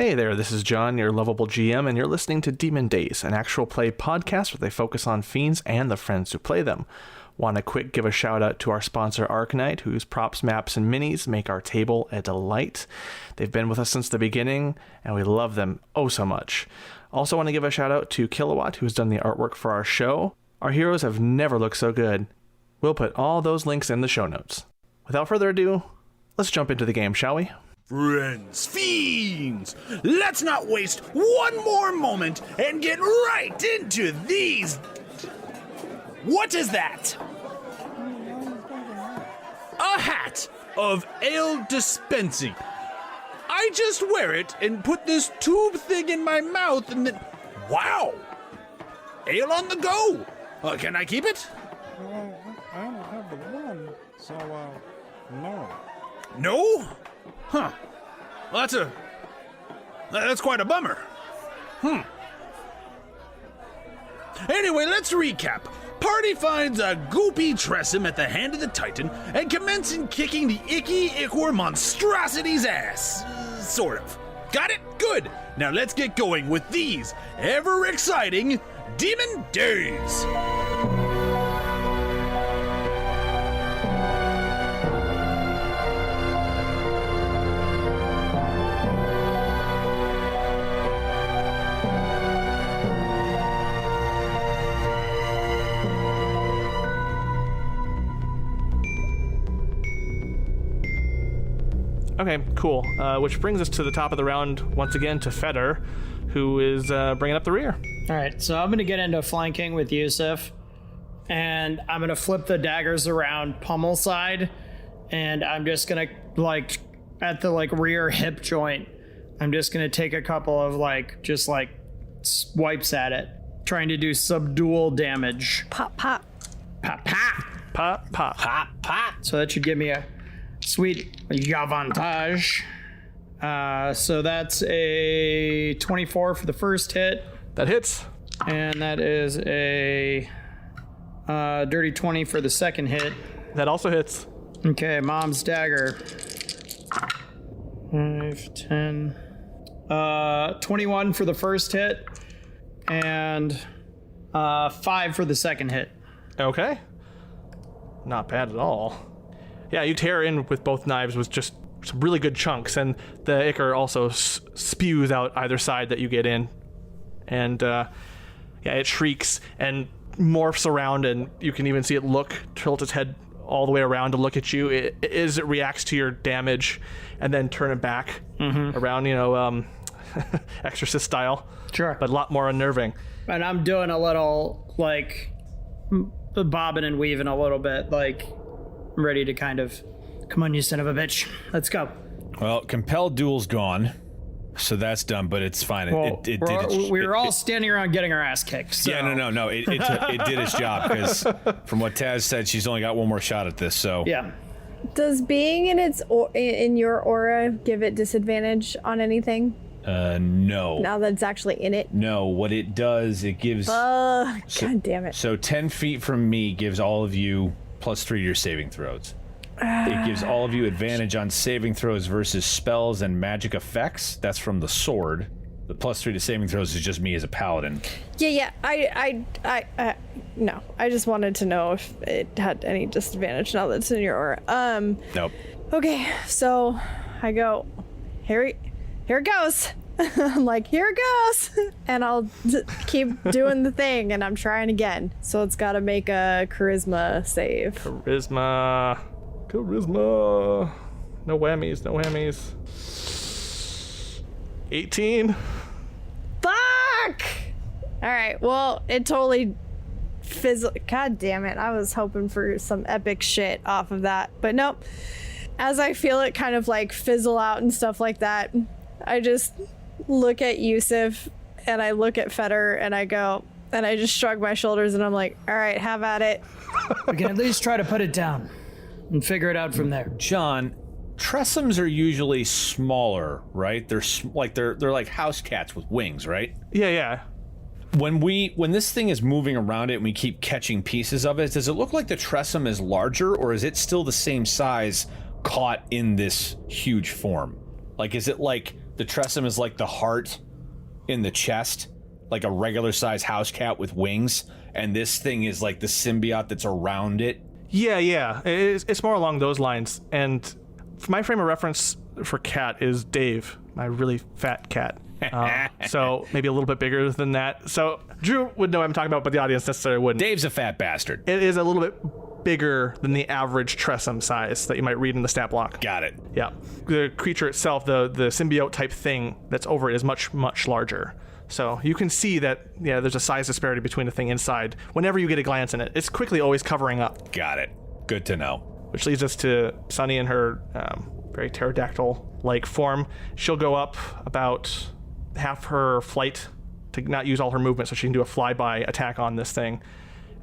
Hey there, this is John, your lovable GM, and you're listening to Demon Dayz, an actual play podcast where they focus on fiends and the friends who play them. Want to quick give a shout out to our sponsor Arknight, whose props, maps, and minis make our table a delight. They've been with us since the beginning, and we love them oh so much. Also want to give a shout out to KiloWhat, who's done the artwork for our show. Our heroes have never looked so good. We'll put all those links in the show notes. Without further ado, let's jump into the game, shall we? Friends, fiends, let's not waste one more moment and get right into these. What is that? A hat of ale dispensing. I just wear it and put this tube thing in my mouth and then, wow, ale on the go. Can I keep it? I don't have the one, so, no. No? Huh. Well, that's quite a bummer. Anyway, let's recap. Party finds a goopy Tressym at the hand of the Titan and commences kicking the icky ichor monstrosity's ass. Sort of. Got it? Good. Now let's get going with these ever-exciting Demon Dayz. Okay, cool. Which brings us to the top of the round once again to Feder, who is bringing up the rear. All right, so I'm going to get into flanking with Yewsiff, and I'm going to flip the daggers around pommel side, and I'm just going to, at the, rear hip joint, I'm just going to take a couple of, swipes at it, trying to do subdual damage. Pop, pop. Pop, pop. Pop, pop. Pop, pop. So that should give me a sweet avantage. So that's a 24 for the first hit. That hits. And that is a dirty 20 for the second hit. That also hits. Okay, Mom's Dagger. 5, 10. 21 for the first hit. And 5 for the second hit. Okay. Not bad at all. Yeah, you tear in with both knives with just some really good chunks, and the ichor also spews out either side that you get in. And it shrieks and morphs around, and you can even see it tilt its head all the way around to look at you. It reacts to your damage and then turn it back around, Exorcist style. Sure. But a lot more unnerving. And I'm doing a little, bobbing and weaving a little bit, ready to kind of, come on, you son of a bitch, let's go. Well, compelled duel's gone, so that's done. But it's fine. We were all standing around getting our ass kicked. So. Yeah, no. It did its job, because from what Taz said, she's only got one more shot at this. So yeah. Does being in your aura give it disadvantage on anything? No. Now that it's actually in it? No. What it does, it gives. God damn it. So 10 feet from me gives all of you +3 to your saving throws. It gives all of you advantage on saving throws versus spells and magic effects. That's from the sword. The +3 to saving throws is just me as a paladin. Yeah. No. I just wanted to know if it had any disadvantage now that it's in your aura. Nope. Okay, so I go, here it goes. I'm like, here it goes. And I'll keep doing the thing, and I'm trying again. So it's got to make a charisma save. Charisma. No whammies. 18. Fuck! Alright, well, it totally fizzled. God damn it. I was hoping for some epic shit off of that. But nope. As I feel it kind of fizzle out and stuff like that, I just look at Yewsiff and I look at Feder and I go, and I just shrug my shoulders and I'm like, all right, have at it. We can at least try to put it down and figure it out from there. John, Tressyms are usually smaller, right? They're like house cats with wings, right? Yeah. When this thing is moving around it and we keep catching pieces of it, does it look like the Tressym is larger, or is it still the same size caught in this huge form? Is it like The Tressym is like the heart in the chest, like a regular size house cat with wings, and this thing is like the symbiote that's around it. Yeah. It's more along those lines. And my frame of reference for cat is Dave, my really fat cat. So maybe a little bit bigger than that. So Drew would know what I'm talking about, but the audience necessarily wouldn't. Dave's a fat bastard. It is a little bit bigger than the average Tressym size that you might read in the stat block. Got it. Yeah. The creature itself, the symbiote type thing that's over it is much, much larger. So you can see that, there's a size disparity between the thing inside. Whenever you get a glance in it, it's quickly always covering up. Got it. Good to know. Which leads us to Sunny in her very pterodactyl-like form. She'll go up about half her flight to not use all her movement so she can do a flyby attack on this thing.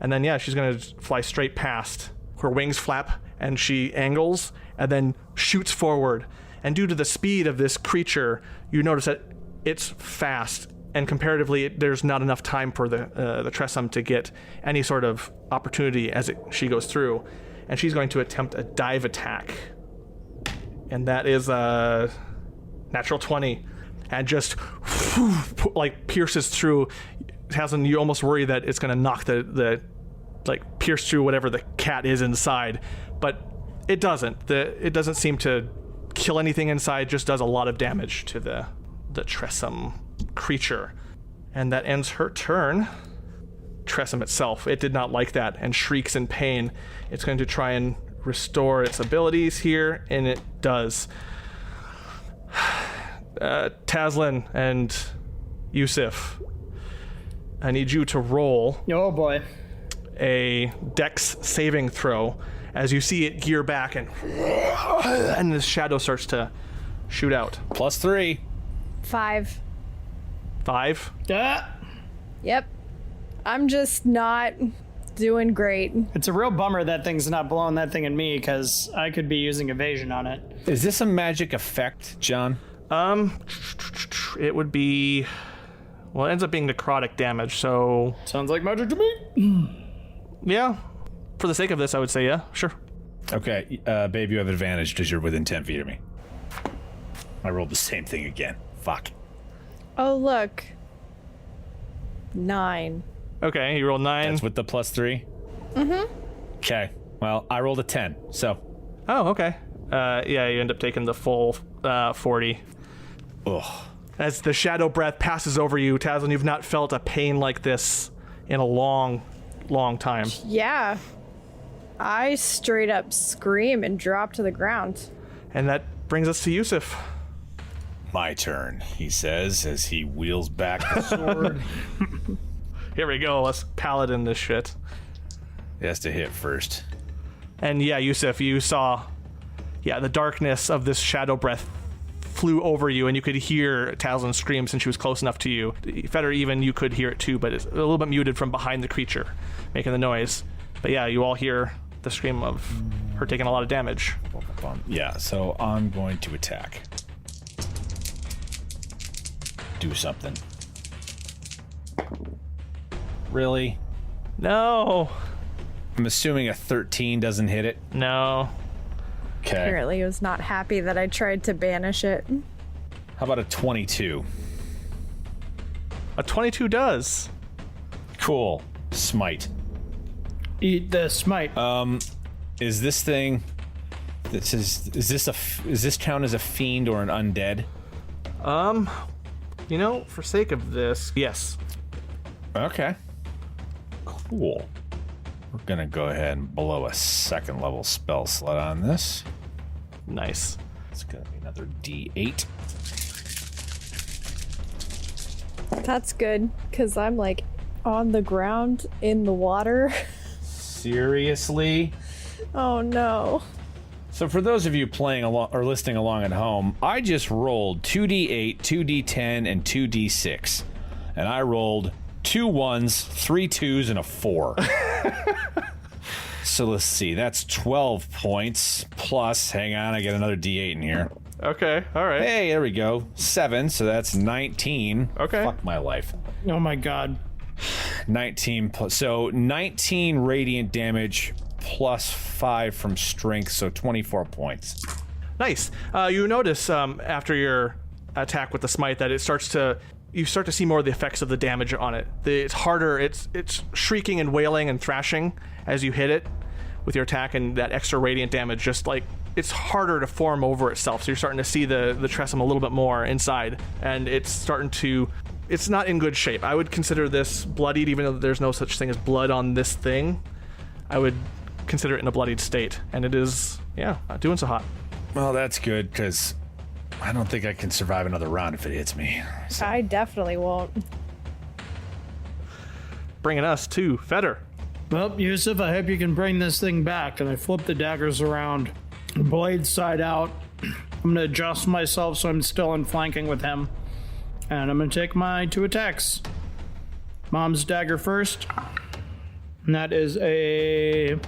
And then, she's going to fly straight past. Her wings flap, and she angles, and then shoots forward. And due to the speed of this creature, you notice that it's fast, and comparatively, there's not enough time for the Tressym to get any sort of opportunity as she goes through. And she's going to attempt a dive attack. And that is a natural 20. And just, pierces through. Hasn't, you almost worry that it's going to knock pierce through whatever the cat is inside. But it doesn't. It doesn't seem to kill anything inside, just does a lot of damage to the Tressym creature. And that ends her turn. Tressym itself, it did not like that and shrieks in pain. It's going to try and restore its abilities here, and it does. Tazlin and Yewsiff, I need you to roll Oh boy. a dex saving throw as you see it gear back and the shadow starts to shoot out. +3. 5. 5. Yep. I'm just not doing great. It's a real bummer that thing's not blowing that thing at me, because I could be using evasion on it. Is this a magic effect, John? It would be, well, it ends up being necrotic damage, so Sounds like magic to me. yeah, for the sake of this I would say yeah, sure. Okay, babe, you have advantage because you're within 10 feet of me. I rolled the same thing again. Fuck. Oh, look. 9. Okay, you roll 9. That's with the +3? Mm-hmm. Okay, well, I rolled a 10, so. Oh, okay. You end up taking the full 40. Ugh. As the shadow breath passes over you, Tazlin, you've not felt a pain like this in a long, long time. Yeah. I straight up scream and drop to the ground. And that brings us to Yewsiff. My turn, he says as he wheels back the sword. Here we go, let's paladin this shit. He has to hit first. And Yewsiff, you saw, the darkness of this shadow breath flew over you, and you could hear Tazlin scream since she was close enough to you. Feder, even you could hear it too, but it's a little bit muted from behind the creature, making the noise. But you all hear the scream of her taking a lot of damage. Yeah, so I'm going to attack. Do something. Really? No. I'm assuming a 13 doesn't hit it. No. Okay. Apparently, he was not happy that I tried to banish it. How about a 22? A 22 does. Cool. Smite. Eat the smite. Is this thing? Is this count as a fiend or an undead? For sake of this, yes. Okay. Cool. We're gonna go ahead and blow a 2nd level spell slot on this. Nice. It's gonna be another D8. That's good, because I'm like on the ground in the water. Seriously? Oh no. So for those of you playing along or listening along at home, I just rolled 2d8, 2d10, and 2d6. And I rolled 2 1s, 3 2s, and a 4. So let's see, that's 12 points plus, hang on, I get another d8 in here. Okay, all right. Hey, there we go. 7, so that's 19. Okay. Fuck my life. Oh my god. 19 plus, so 19 radiant damage plus 5 from strength, so 24 points. Nice. You notice after your attack with the smite that you start to see more of the effects of the damage on it. It's harder. It's shrieking and wailing and thrashing as you hit it with your attack, and that extra radiant damage just like it's harder to form over itself. So you're starting to see the Tressym a little bit more inside, and it's not in good shape. I would consider this bloodied, even though there's no such thing as blood on this thing. I would consider it in a bloodied state, and it is, not doing so hot. Well, that's good, because I don't think I can survive another round if it hits me. So. I definitely won't. Bringing us to Feder. Well, Yewsiff, I hope you can bring this thing back. And I flip the daggers around, blade side out. I'm going to adjust myself so I'm still in flanking with him. And I'm going to take my 2 attacks. Mom's dagger first. And that is a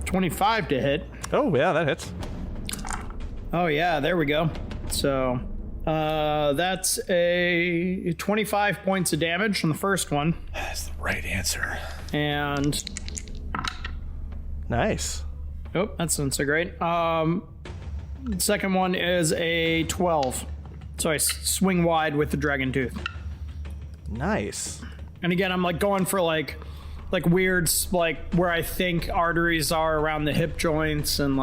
25 to hit. Oh, yeah, that hits. Oh, yeah, there we go. So, that's a 25 points of damage on the first one. That's the right answer. And... Nice. Oh, that's not so great. Second one is a 12. So I swing wide with the dragon tooth. Nice. And again, I'm like going for like weird, like where I think arteries are around the hip joints and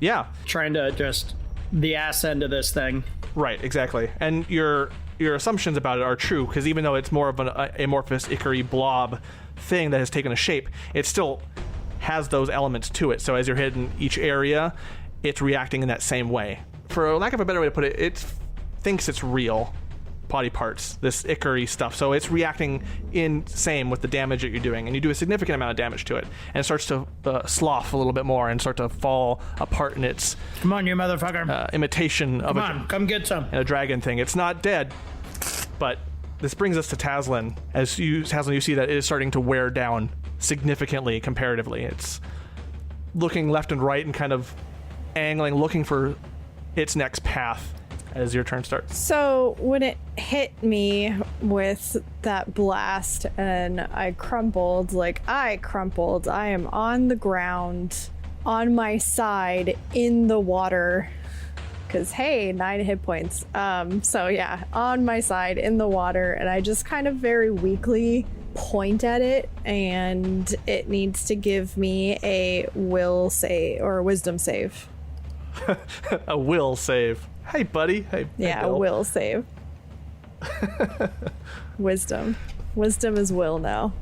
Yeah. Trying to just the ass end of this thing. Right, exactly. And your assumptions about it are true, because even though it's more of an amorphous, ichor-y blob thing that has taken a shape, it still has those elements to it. So as you're hitting each area, it's reacting in that same way. For lack of a better way to put it, it thinks it's real body parts, this ichor-y stuff. So it's reacting in same with the damage that you're doing, and you do a significant amount of damage to it, and it starts to slough a little bit more and start to fall apart in its Come on, you motherfucker. imitation of Come get some. a dragon thing. It's not dead, but this brings us to Taslin. Taslin, you see that it is starting to wear down significantly comparatively. It's looking left and right and kind of angling, looking for its next path as your turn starts. So when it hit me with that blast and I crumpled, I am on the ground, on my side, in the water. Because, hey, 9 hit points. So yeah, on my side, in the water, and I just kind of very weakly point at it, and it needs to give me a will save, or a wisdom save. A will save. Hey, buddy. Hey, Yeah, Bill. will save. Wisdom. Wisdom is will now.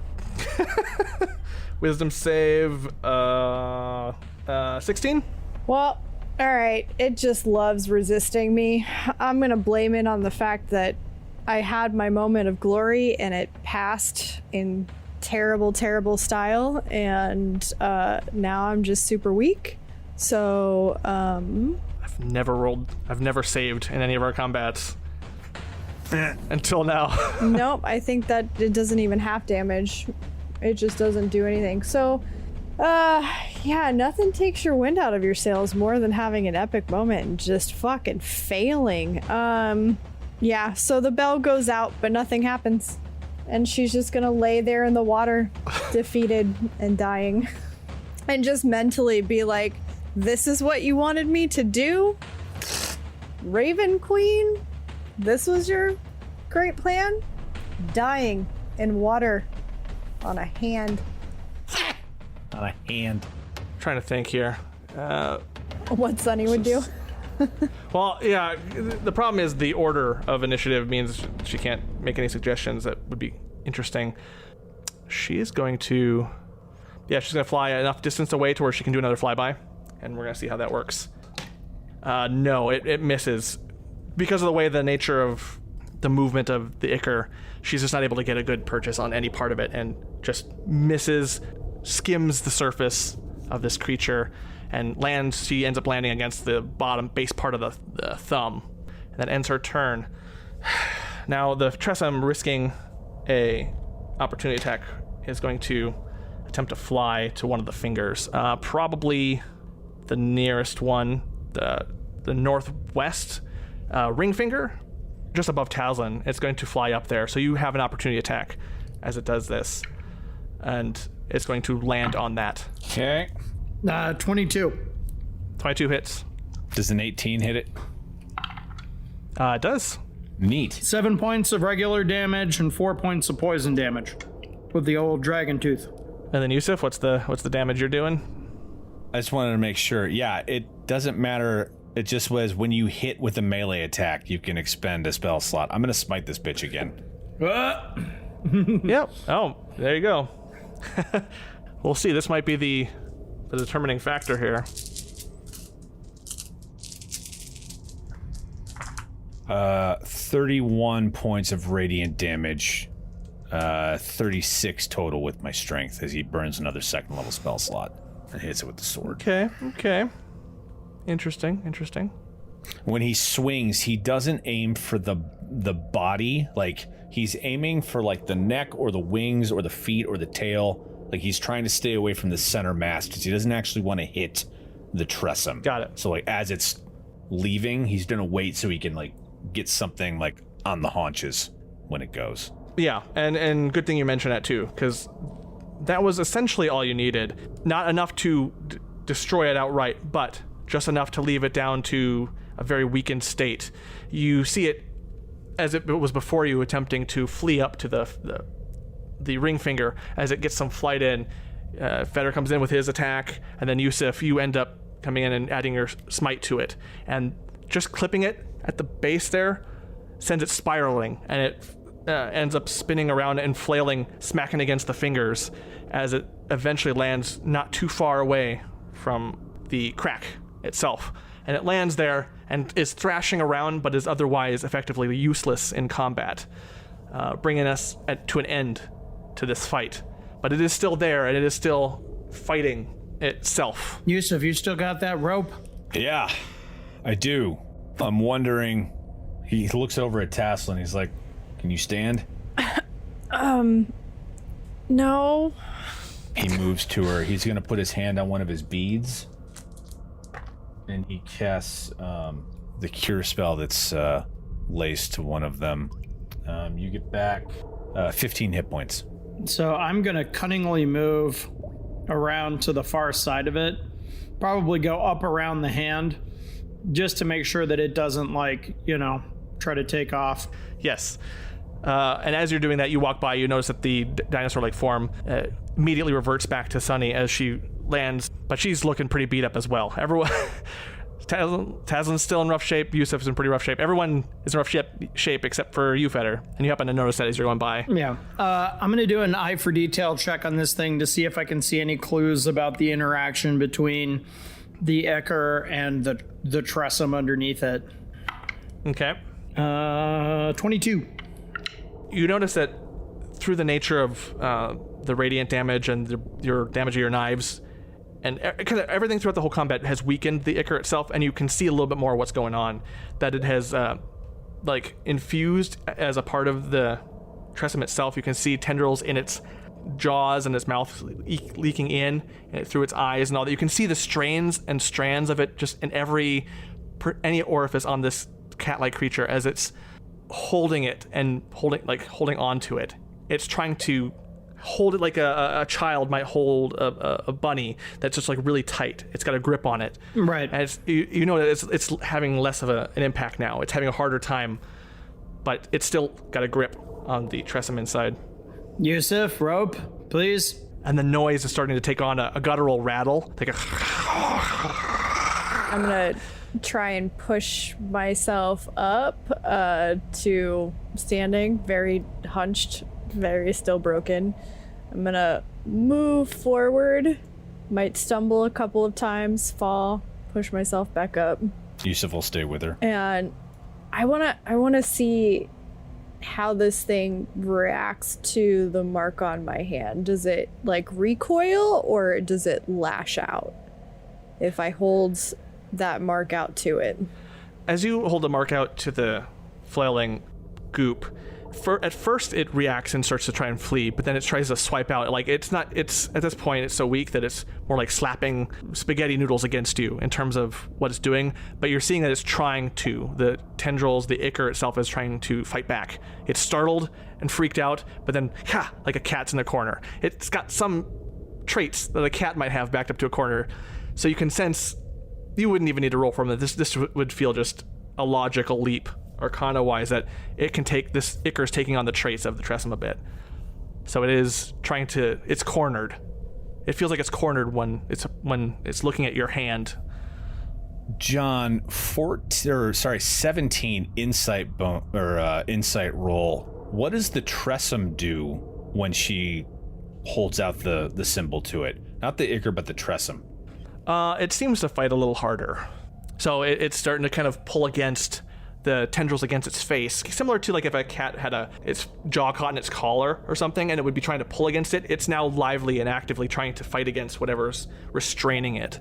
Wisdom save, 16? Well, alright. It just loves resisting me. I'm gonna blame it on the fact that I had my moment of glory and it passed in terrible, terrible style, and now I'm just super weak. So, I've never saved in any of our combats until now. nope, I think that it doesn't even have damage. It just doesn't do anything. So, yeah, nothing takes your wind out of your sails more than having an epic moment and just fucking failing. Yeah, so the bell goes out, but nothing happens. And she's just gonna lay there in the water, defeated and dying. And just mentally be like, this is what you wanted me to do? Raven Queen? This was your great plan? Dying in water on a hand. On a hand. Trying to think here. What Sunny would do. Well, yeah, the problem is the order of initiative means she can't make any suggestions that would be interesting. She is going to... Yeah, she's going to fly enough distance away to where she can do another flyby, and we're going to see how that works. No, it misses. Because of the way the nature of the movement of the Ichor, she's just not able to get a good purchase on any part of it, and just misses, skims the surface of this creature, and lands. She ends up landing against the bottom base part of the thumb, and that ends her turn. Now the Tressym, risking a opportunity attack, is going to attempt to fly to one of the fingers, probably the nearest one, the northwest ring finger, just above Taslin. It's going to fly up there, so you have an opportunity attack as it does this, and it's going to land on that. Okay. 22. 22 hits. Does an 18 hit it? It does. Neat. 7 points of regular damage and 4 points of poison damage with the old dragon tooth. And then Yewsiff, what's the damage you're doing? I just wanted to make sure. Yeah, it doesn't matter. It just was when you hit with a melee attack, you can expend a spell slot. I'm going to smite this bitch again. Yep. Oh, there you go. We'll see. This might be the determining factor here. 31 points of radiant damage. 36 total with my strength as he burns another second level spell slot and hits it with the sword. Okay. Interesting. When he swings, he doesn't aim for the body. Like, he's aiming for, like, the neck or the wings or the feet or the tail. Like, he's trying to stay away from the center mass because he doesn't actually want to hit the Tressym. Got it. So, like, as it's leaving, he's going to wait so he can, like, get something, like, on the haunches when it goes. Yeah, and good thing you mentioned that too, because that was essentially all you needed. Not enough to destroy it outright, but just enough to leave it down to a very weakened state. You see it as it was before you, attempting to flee up to the ring finger. As it gets some flight in, Feder comes in with his attack, and then Yewsiff, you end up coming in and adding your smite to it, and just clipping it at the base there sends it spiraling, and it ends up spinning around and flailing, smacking against the fingers as it eventually lands not too far away from the crack itself. And it lands there and is thrashing around, but is otherwise effectively useless in combat, bringing us to an end to this fight. But it is still there, and it is still fighting itself. Yewsiff, you still got that rope? Yeah, I do. I'm wondering... He looks over at Tassel and he's like, "Can you stand?" No. He moves to her. He's going to put his hand on one of his beads. And he casts the cure spell that's laced to one of them. You get back 15 hit points. So I'm going to cunningly move around to the far side of it. Probably go up around the hand just to make sure that it doesn't, try to take off. Yes. And as you're doing that, you walk by, you notice that the dinosaur-like form immediately reverts back to Sunny as she lands, but she's looking pretty beat up as well. Everyone... Taslin's still in rough shape. Yewsiff's in pretty rough shape. Everyone is in rough shape except for you, Feder. And you happen to notice that as you're going by. Yeah. I'm going to do an eye for detail check on this thing to see if I can see any clues about the interaction between the Ichor and the Tressym underneath it. Okay. 22. You notice that through the nature of the radiant damage and your damage of your knives, and kind of everything throughout the whole combat has weakened the Ichor itself, and you can see a little bit more of what's going on. That it has, infused as a part of the Tressym itself. You can see tendrils in its jaws and its mouth leaking in and through its eyes and all that. You can see the strains and strands of it just in any orifice on this cat-like creature as it's holding it and holding on to it. It's trying to hold it like a child might hold a bunny that's just like really tight. It's got a grip on it. Right. And you know that it's having less of an impact now. It's having a harder time, but it's still got a grip on the Tressym inside. Yewsiff, rope, please. And the noise is starting to take on a guttural rattle. Like I'm gonna try and push myself up to standing, very hunched, very still broken. I'm gonna move forward, might stumble a couple of times, fall, push myself back up. Yewsiff will stay with her. And I wanna see how this thing reacts to the mark on my hand. Does it recoil or does it lash out if I hold that mark out to it? As you hold the mark out to the flailing goop, at first it reacts and starts to try and flee, but then it tries to swipe out. It's at this point it's so weak that it's more like slapping spaghetti noodles against you in terms of what it's doing, but you're seeing that it's trying to. The tendrils, the Ichor itself is trying to fight back. It's startled and freaked out, but then like a cat's in the corner. It's got some traits that a cat might have backed up to a corner, so you can sense you wouldn't even need to roll from it. This would feel just a logical leap arcana wise, that it can take this Ichor is taking on the traits of the Tressym a bit. So it is trying to, it's cornered. It feels like it's cornered when it's looking at your hand. John, 17 insight insight roll. What does the Tressym do when she holds out the symbol to it? Not the Ichor, but the Tressym. It seems to fight a little harder. So it's starting to kind of pull against the tendrils against its face, similar to like if a cat had its jaw caught in its collar or something, and it would be trying to pull against it. It's now lively and actively trying to fight against whatever's restraining it.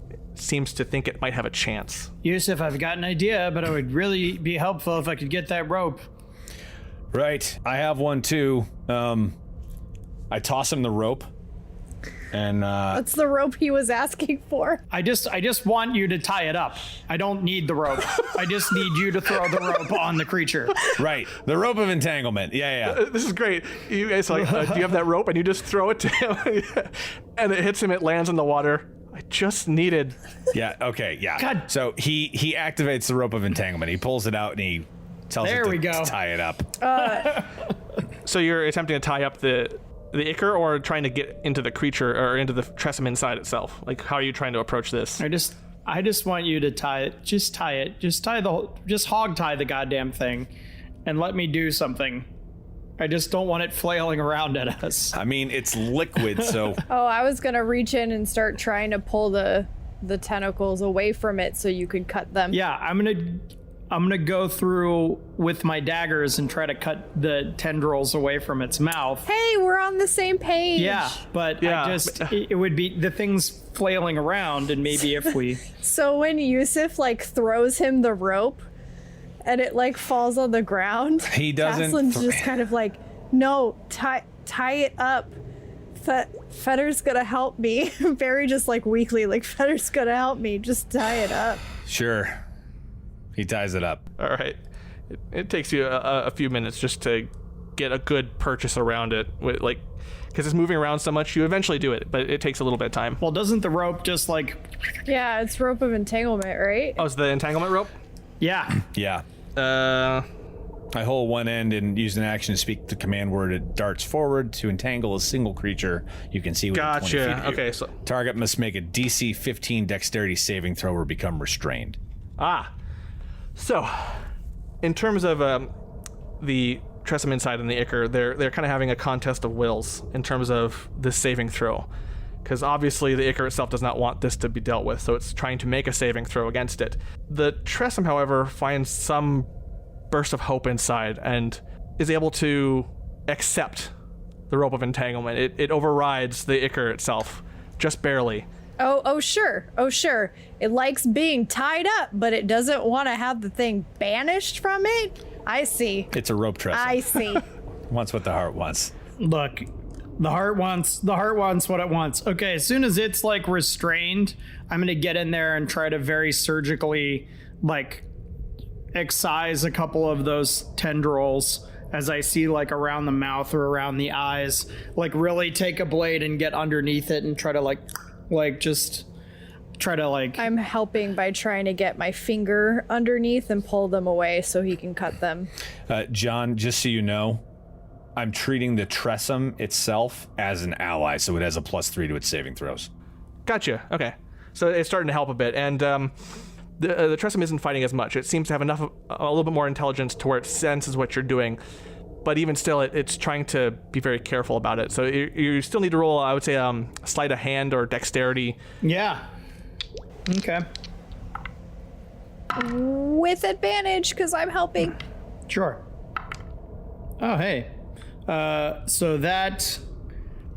It seems to think it might have a chance. Yewsiff, I've got an idea, but it would really be helpful if I could get that rope. Right, I have one too. I toss him the rope. And That's the rope he was asking for. I just want you to tie it up. I don't need the rope. I just need you to throw the rope on the creature. right, the rope of entanglement. Yeah. This is great. You guys like, do you have that rope? And you just throw it to him, and it hits him. It lands in the water. I just needed. Yeah. Okay. Yeah. God. So he activates the rope of entanglement. He pulls it out and he tells it to tie it up. So you're attempting to tie up the Ichor, or trying to get into the creature or into the Tressym inside itself? Like, how are you trying to approach this? I just want you to tie it. Just tie it. Just hog tie the goddamn thing, and let me do something. I just don't want it flailing around at us. I mean, it's liquid, so. Oh, I was gonna reach in and start trying to pull the tentacles away from it so you could cut them. Yeah, I'm gonna go through with my daggers and try to cut the tendrils away from its mouth. Hey, we're on the same page. Yeah, but it would be the thing's flailing around, and maybe if we. So when Yewsiff like throws him the rope, and it like falls on the ground, he doesn't. Caslin's just kind of like, no, tie it up. Fetter's gonna help me. Very just like weakly, like Fetter's gonna help me. Just tie it up. Sure. He ties it up. All right. It takes you a few minutes just to get a good purchase around it, like, because it's moving around so much. You eventually do it, but it takes a little bit of time. Well, doesn't the rope just like? Yeah, it's rope of entanglement, right? Oh, it's the entanglement rope? Yeah. Yeah. I hold one end and use an action to speak the command word. It darts forward to entangle a single creature you can see within 20 feet of you. Okay, so target must make a DC 15 dexterity saving throw or become restrained. So, in terms of the Tressym inside and the Ichor, they're kind of having a contest of wills in terms of this saving throw. Because obviously the Ichor itself does not want this to be dealt with, so it's trying to make a saving throw against it. The Tressym, however, finds some burst of hope inside and is able to accept the rope of entanglement. It overrides the Ichor itself, just barely. Oh, sure. It likes being tied up, but it doesn't want to have the thing banished from it? I see. It's a rope Tressym. I see. Wants what the heart wants. Look, the heart wants what it wants. Okay, as soon as it's like restrained, I'm gonna get in there and try to very surgically like excise a couple of those tendrils as I see like around the mouth or around the eyes. Like really take a blade and get underneath it and try to I'm helping by trying to get my finger underneath and pull them away so he can cut them. John, just so you know, I'm treating the Tressym itself as an ally, so it has a +3 to its saving throws. Gotcha. Okay. So it's starting to help a bit, and the Tressym isn't fighting as much. It seems to have a little bit more intelligence to where it senses what you're doing, but even still, it's trying to be very careful about it. So you still need to roll, I would say, sleight of hand or dexterity. Yeah. Okay. With advantage, because I'm helping. Sure. Oh, hey. So that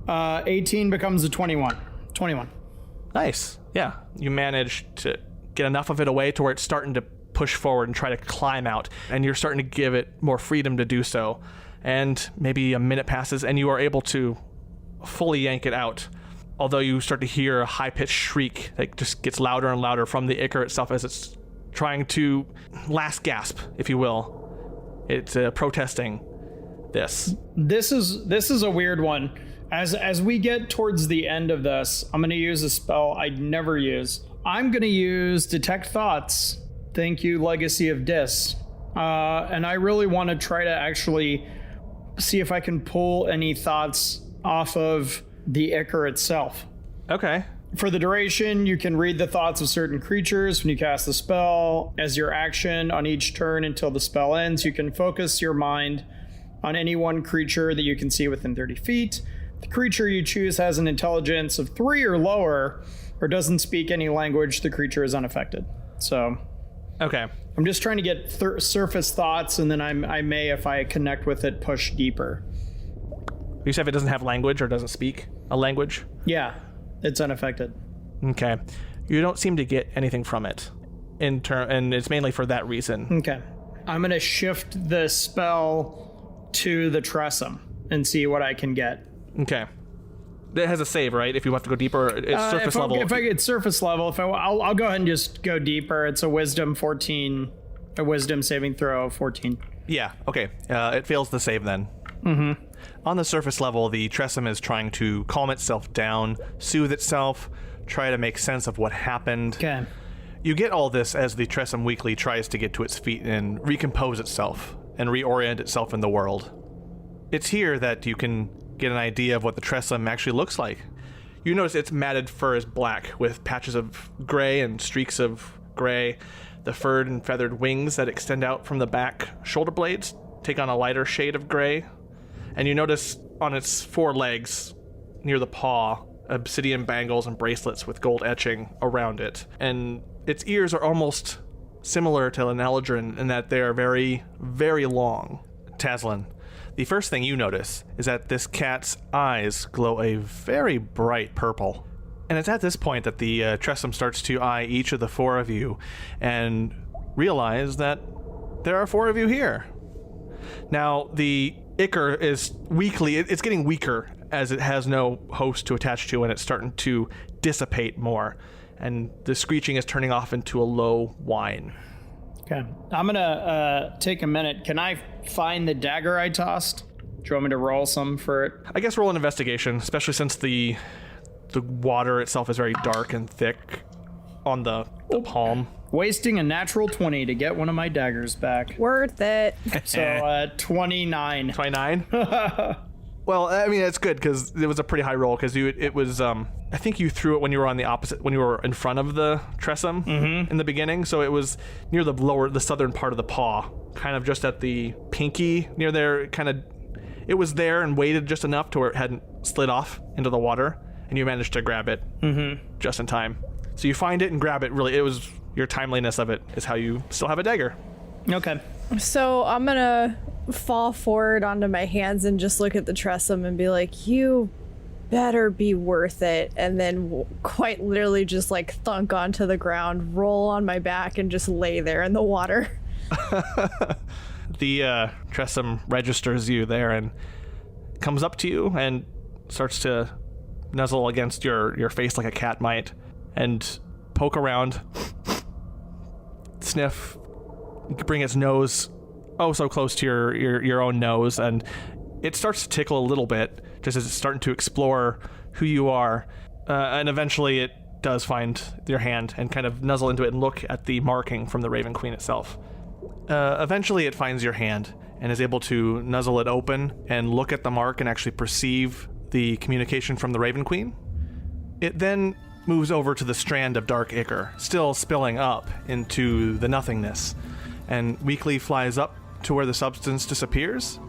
18 becomes a 21. 21. Nice. Yeah. You manage to get enough of it away to where it's starting to push forward and try to climb out, and you're starting to give it more freedom to do so. And maybe a minute passes and you are able to fully yank it out, although you start to hear a high-pitched shriek that just gets louder and louder from the Ichor itself as it's trying to last gasp, if you will. It's protesting this. This is a weird one. As we get towards the end of this, I'm going to use a spell I'd never use. I'm going to use Detect Thoughts. Thank you, Legacy of Dis. And I really want to try to actually see if I can pull any thoughts off of the Ichor itself. Okay. For the duration, you can read the thoughts of certain creatures when you cast the spell. As your action on each turn until the spell ends, you can focus your mind on any one creature that you can see within 30 feet. The creature you choose has an intelligence of 3 or lower, or doesn't speak any language. The creature is unaffected. So, Okay. I'm just trying to get surface thoughts, and then I may, if I connect with it, push deeper. You said if it doesn't have language or doesn't speak a language? Yeah, it's unaffected. Okay. You don't seem to get anything from it. And it's mainly for that reason. Okay. I'm going to shift the spell to the Tressym and see what I can get. Okay. It has a save, right? If you want to go deeper, it's surface level. If I get surface level, I'll go ahead and just go deeper. It's a wisdom 14, a wisdom saving throw of 14. Yeah, okay. It fails the save then. Mm-hmm. On the surface level, the Tressym is trying to calm itself down, soothe itself, try to make sense of what happened. Okay. You get all this as the Tressym weakly tries to get to its feet and recompose itself and reorient itself in the world. It's here that you can get an idea of what the Tressym actually looks like. You notice its matted fur is black with patches of gray and streaks of gray. The furred and feathered wings that extend out from the back shoulder blades take on a lighter shade of gray. And you notice on its 4 legs, near the paw, obsidian bangles and bracelets with gold etching around it. And its ears are almost similar to an Eldrin in that they are very, very long. Tazlin, the first thing you notice is that this cat's eyes glow a very bright purple. And it's at this point that the Tressym starts to eye each of the 4 of you and realize that there are 4 of you here. Now, the Ichor is it's getting weaker as it has no host to attach to, and it's starting to dissipate more. And the screeching is turning off into a low whine. Okay. I'm going to take a minute. Can I find the dagger I tossed? Do you want me to roll some for it? I guess roll an investigation, especially since the water itself is very dark and thick on the palm. Wasting a natural 20 to get one of my daggers back. Worth it. So, 29. 29? Well, I mean, it's good because it was a pretty high roll because it was, I think you threw it when you were on the opposite, when you were in front of the Tressym in the beginning. So it was near the southern part of the paw, kind of just at the pinky near there, it was there and weighted just enough to where it hadn't slid off into the water, and you managed to grab it just in time. So you find it and grab it. Really, it was your timeliness of it is how you still have a dagger. Okay. So I'm gonna fall forward onto my hands and just look at the Tressym and be like, you better be worth it. And then quite literally just like thunk onto the ground, roll on my back, and just lay there in the water. The Tressym registers you there and comes up to you and starts to nuzzle against your face like a cat might and poke around, sniff, bring its nose so close to your own nose, and it starts to tickle a little bit just as it's starting to explore who you are, and eventually it does find your hand and kind of nuzzle into it and look at the marking from the Raven Queen itself. Eventually it finds your hand and is able to nuzzle it open and look at the mark and actually perceive the communication from the Raven Queen. It then moves over to the strand of dark ichor, still spilling up into the nothingness, and weakly flies up to where the substance disappears.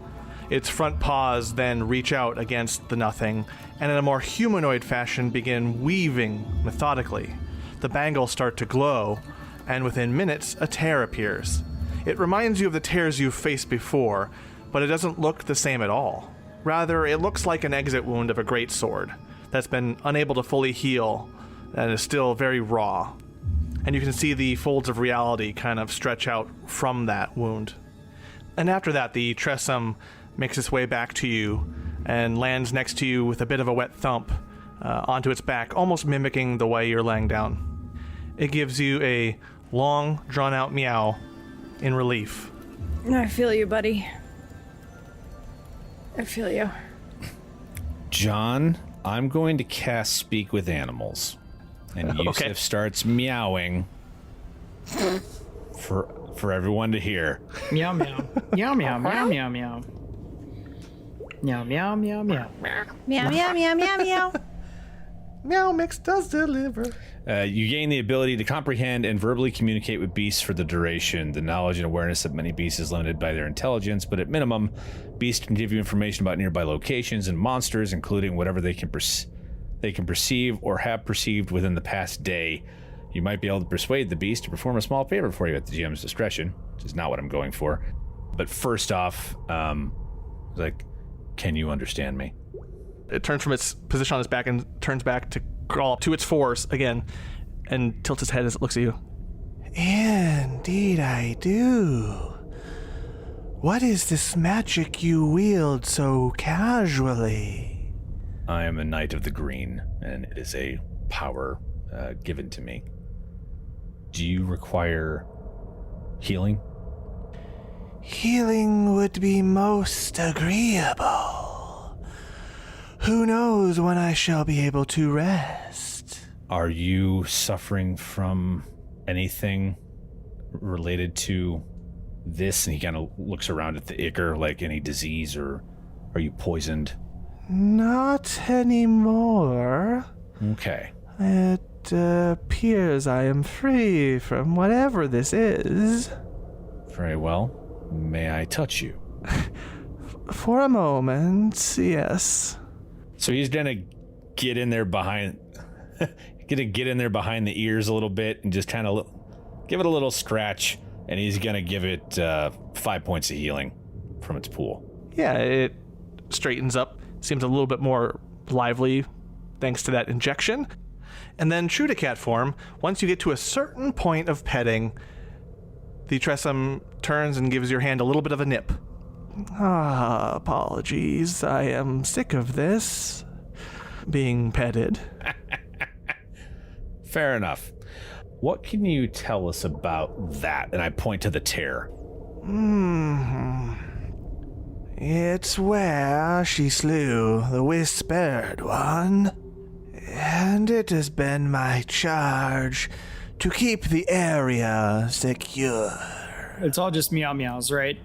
Its front paws then reach out against the nothing, and in a more humanoid fashion begin weaving methodically. The bangles start to glow, and within minutes, a tear appears. It reminds you of the tears you've faced before, but it doesn't look the same at all. Rather, it looks like an exit wound of a great sword that's been unable to fully heal and is still very raw. And you can see the folds of reality kind of stretch out from that wound. And after that, the Tressym makes its way back to you and lands next to you with a bit of a wet thump onto its back, almost mimicking the way you're laying down. It gives you a long, drawn-out meow in relief. I feel you, buddy. I feel you. John, I'm going to cast Speak with Animals. And Yewsiff starts meowing for for everyone to hear. Meow meow. Meow meow meow meow meow. Meow meow meow meow. Meow, meow, meow, meow, meow. Meow Mix does deliver. You gain the ability to comprehend and verbally communicate with beasts for the duration. The knowledge and awareness of many beasts is limited by their intelligence, but at minimum, beasts can give you information about nearby locations and monsters, including whatever they can perceive or have perceived within the past day. You might be able to persuade the beast to perform a small favor for you at the GM's discretion, which is not what I'm going for. But first off, like, can you understand me? It turns from its position on its back and turns back to crawl to its fours again and tilts its head as it looks at you. Indeed I do. What is this magic you wield so casually? I am a Knight of the Green, and it is a power given to me. Do you require healing? Healing would be most agreeable. Who knows when I shall be able to rest? Are you suffering from anything related to this? And he kind of looks around at the Ichor, like any disease, or are you poisoned? Not anymore. Okay. It appears I am free from whatever this is. Very well. May I touch you? For a moment, yes. So he's gonna get in there behind, the ears a little bit and just kind of give it a little scratch, and he's gonna give it 5 points of healing from its pool. Yeah, it straightens up, seems a little bit more lively thanks to that injection. And then true to cat form, once you get to a certain point of petting, the Tressym turns and gives your hand a little bit of a nip. Apologies. I am sick of this. Being petted. Fair enough. What can you tell us about that? And I point to the tear. It's where she slew the Whispered One. And it has been my charge to keep the area secure. It's all just meow meows, right?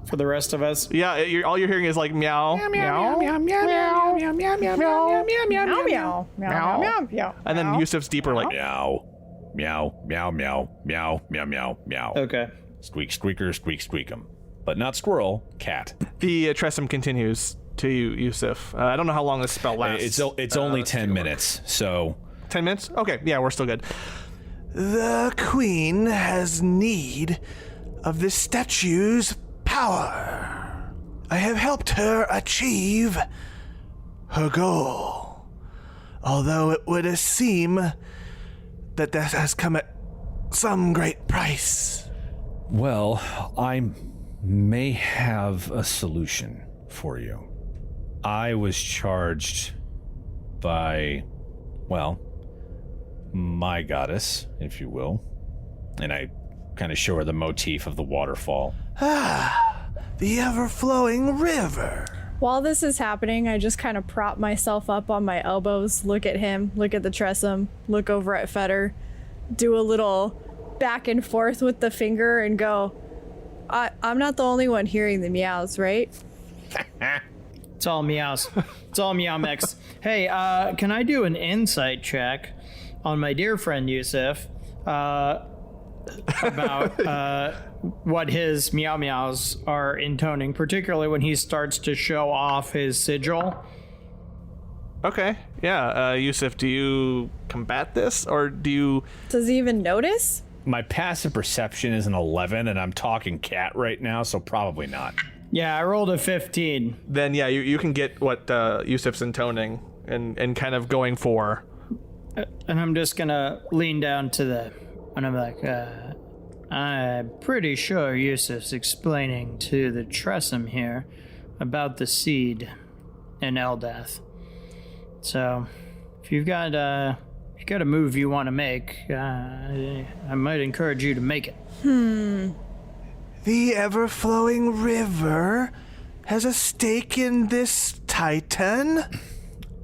For the rest of us. Yeah, all you're hearing is like meow, meow, meow, meow, meow, meow, meow, meow, meow, meow, meow, meow, meow. And then Yewsiff's deeper like Meow, meow, meow, meow, meow, meow, meow, meow. Okay. Squeak, squeaker, squeak, squeakum. But not squirrel, cat. The Tressym continues to Yewsiff. I don't know how long this spell lasts. It's only 10 minutes, so... 10 minutes? Okay, yeah, we're still good. The Queen has need of this statue's power. I have helped her achieve her goal. Although it would seem that has come at some great price. Well, I may have a solution for you. I was charged by, well, my goddess, if you will. And I kind of show her the motif of the waterfall. The ever-flowing river. While this is happening, I just kind of prop myself up on my elbows, look at him, look at the Tressym, look over at Fetter, do a little back and forth with the finger and go, I'm not the only one hearing the meows, right? It's all meows. It's all meow mix. Hey, can I do an insight check on my dear friend Yewsiff about what his meow meows are intoning, particularly when he starts to show off his sigil? Okay, yeah. Yewsiff, do you combat this, or do you... Does he even notice? My passive perception is an 11, and I'm talking cat right now, so probably not. Yeah, I rolled a 15. Then, yeah, you can get what Yewsiff's intoning and kind of going for. And I'm just gonna lean down to the... And I'm like, I'm pretty sure Yewsiff's explaining to the Tressym here about the seed in Eldath. So, if you've got a move you want to make, I might encourage you to make it. The ever-flowing river has a stake in this Titan.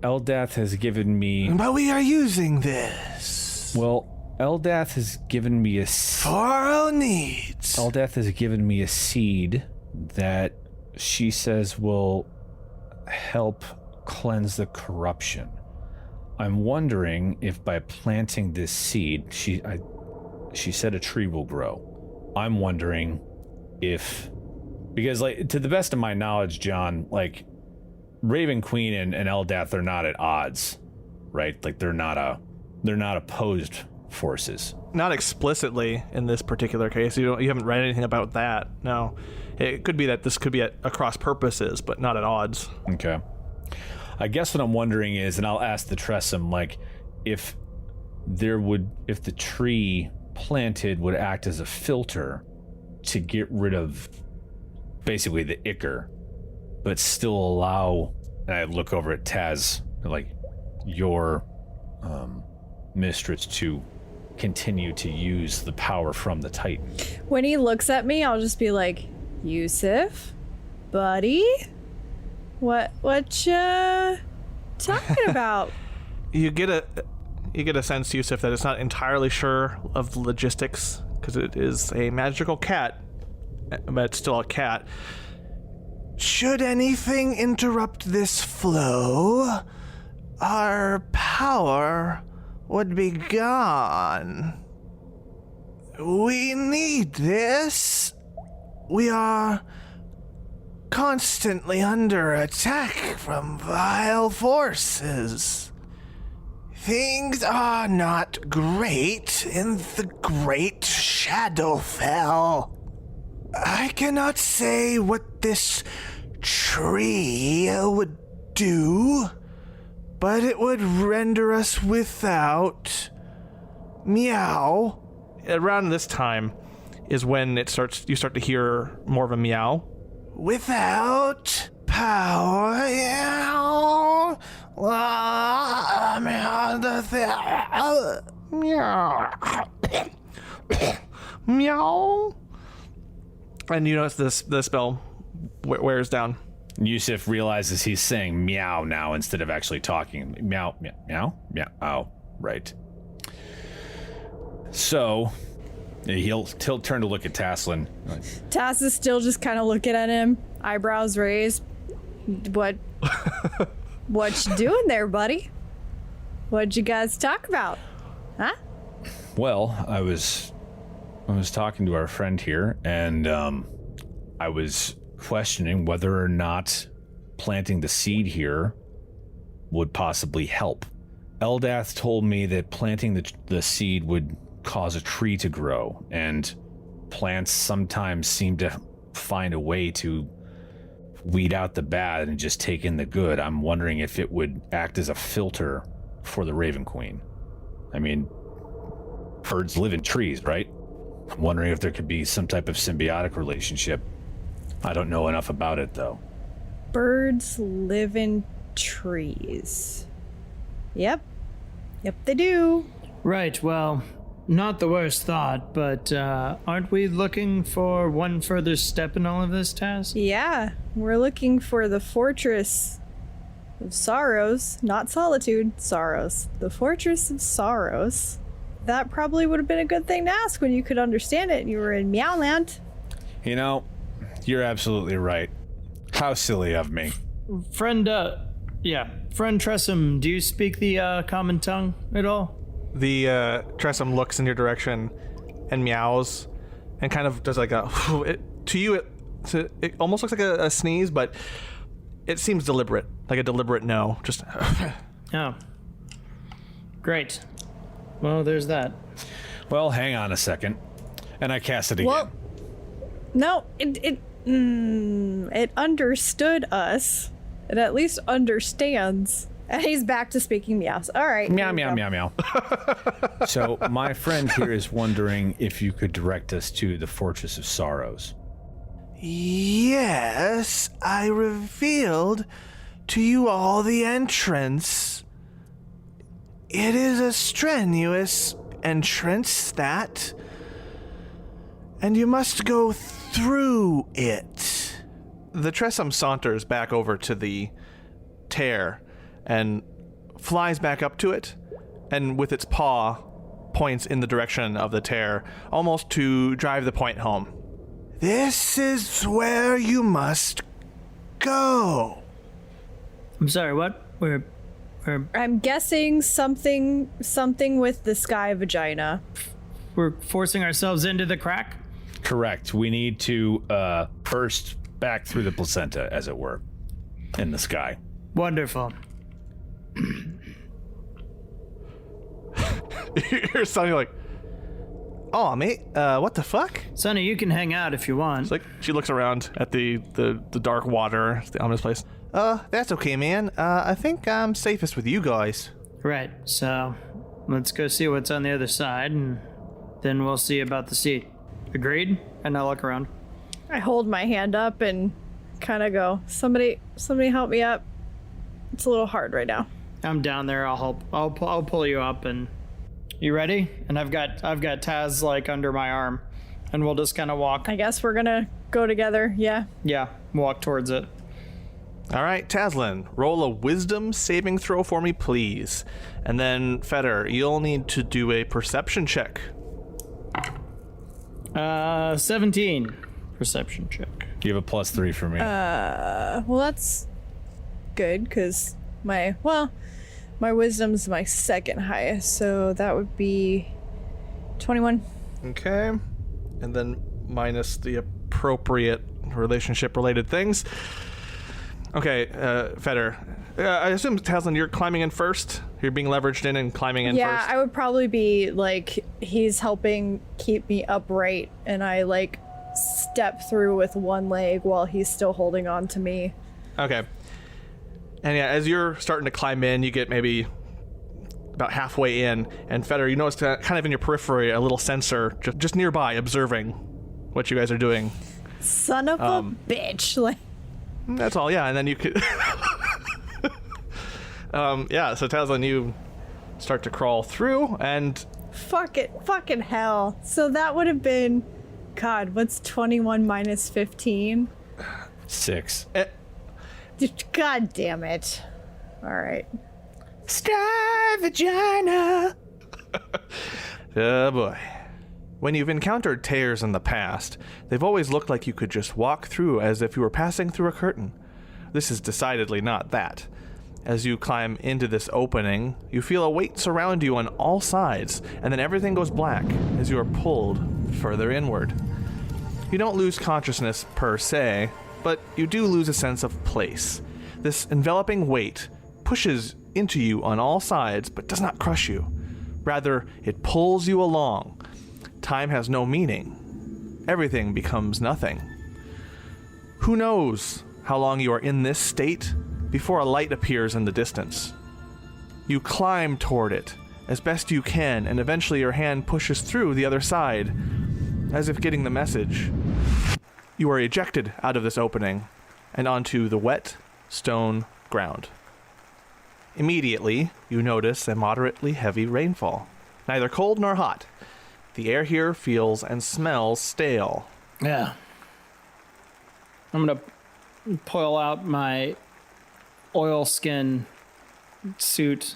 Eldath has given me... But we are using this. Well, Eldath has given me For our needs. Eldath has given me a seed that she says will help cleanse the corruption. I'm wondering if by planting this seed, she said a tree will grow. I'm wondering if, because like to the best of my knowledge, John, like Raven Queen and Eldath are not at odds, right? Like they're not opposed forces. Not explicitly in this particular case. You haven't read anything about that. No. It could be that this could be at cross purposes, but not at odds. Okay. I guess what I'm wondering is, and I'll ask the Tressym, like if the tree planted would act as a filter to get rid of basically the ichor, but still allow, and I look over at Taz, like your mistress to continue to use the power from the Titan. When he looks at me, I'll just be like, Yewsiff, buddy, what you talking about? You get a sense, Yewsiff, that it's not entirely sure of the logistics, because it is a magical cat, but it's still a cat. Should anything interrupt this flow, our power would be gone. We need this. We are constantly under attack from vile forces. Things are not great in the great Shadowfell. I cannot say what this tree would do, but it would render us without meow. Around this time is when you start to hear more of a meow. Without power, meow. Meow. And you notice the spell wears down. Yewsiff realizes he's saying meow now instead of actually talking. Meow, meow, meow, meow. Oh, right. So, he'll turn to look at Taslin. Tass is still just kind of looking at him, eyebrows raised. What you doing there, buddy? What'd you guys talk about? Huh? Well, I was talking to our friend here, and I was questioning whether or not planting the seed here would possibly help. Eldath told me that planting the seed would cause a tree to grow, and plants sometimes seem to find a way to weed out the bad and just take in the good. I'm wondering if it would act as a filter for the Raven Queen. I mean, birds live in trees, right? I'm wondering if there could be some type of symbiotic relationship. I don't know enough about it, though. Birds live in trees. Yep, they do. Right, well, not the worst thought, but aren't we looking for one further step in all of this, Taz? Yeah, we're looking for the Fortress of Sorrows, not Solitude, Sorrows. The Fortress of Sorrows. That probably would have been a good thing to ask when you could understand it and you were in Meowland. You know, you're absolutely right. How silly of me. Friend Tressym, do you speak the common tongue at all? The Tressym looks in your direction and meows and kind of does like a it almost looks like a sneeze, but it seems deliberate, like a deliberate no. Just Oh, great. Well, there's that. Well, hang on a second, and I cast it again. Well, no, it understood us. It at least understands. And he's back to speaking meows. All right. Meow, meow, meow, meow. So my friend here is wondering if you could direct us to the Fortress of Sorrows. yes, I revealed to you all the entrance. It is a strenuous entrance, that, and you must go through it. The Tressym saunters back over to the tear and flies back up to it, and with its paw points in the direction of the tear, almost to drive the point home. This is where you must go. I'm sorry, what? We're I'm guessing something with the sky vagina. we're forcing ourselves into the crack? Correct. We need to burst back through the placenta, as it were, in the sky. Wonderful. You're sounding like, oh, mate, what the fuck? Sonny, you can hang out if you want. It's like she looks around at the dark water, the ominous place. That's okay, man. I think I'm safest with you guys. Right, so let's go see what's on the other side, and then we'll see about the seat. Agreed? And I look around. I hold my hand up and kind of go, somebody help me up. It's a little hard right now. I'm down there. I'll help. I'll pull you up. And you ready? And I've got Taz like under my arm, and we'll just kind of walk. I guess we're gonna go together. Yeah. Yeah, walk towards it. All right, Tazlin, roll a wisdom saving throw for me, please. And then, Feder, you'll need to do a perception check. 17 perception check. You have a +3 for me. Well, that's good because my wisdom's my second highest, so that would be 21. Okay. And then minus the appropriate relationship-related things. Okay, Feder. I assume, Tazlin, you're climbing in first? You're being leveraged in and climbing in first? Yeah, I would probably be, like, he's helping keep me upright, and I, like, step through with one leg while he's still holding on to me. Okay. And yeah, as you're starting to climb in, you get maybe about halfway in, and Feder, you notice kind of in your periphery a little sensor just nearby observing what you guys are doing. Son of a bitch. Like, that's all, yeah, and then you could... yeah, so Tazlin, you start to crawl through, and... fucking hell. So that would have been... God, what's 21 minus 15? 6. God damn it. Alright. Sky vagina! Oh boy. When you've encountered tears in the past, they've always looked like you could just walk through as if you were passing through a curtain. This is decidedly not that. As you climb into this opening, you feel a weight surround you on all sides, and then everything goes black as you are pulled further inward. You don't lose consciousness per se, but you do lose a sense of place. This enveloping weight pushes into you on all sides, but does not crush you. Rather, it pulls you along. Time has no meaning. Everything becomes nothing. Who knows how long you are in this state before a light appears in the distance. You climb toward it as best you can, and eventually your hand pushes through the other side, as if getting the message. You are ejected out of this opening and onto the wet stone ground. Immediately, you notice a moderately heavy rainfall. Neither cold nor hot. The air here feels and smells stale. Yeah. I'm gonna pull out my oilskin suit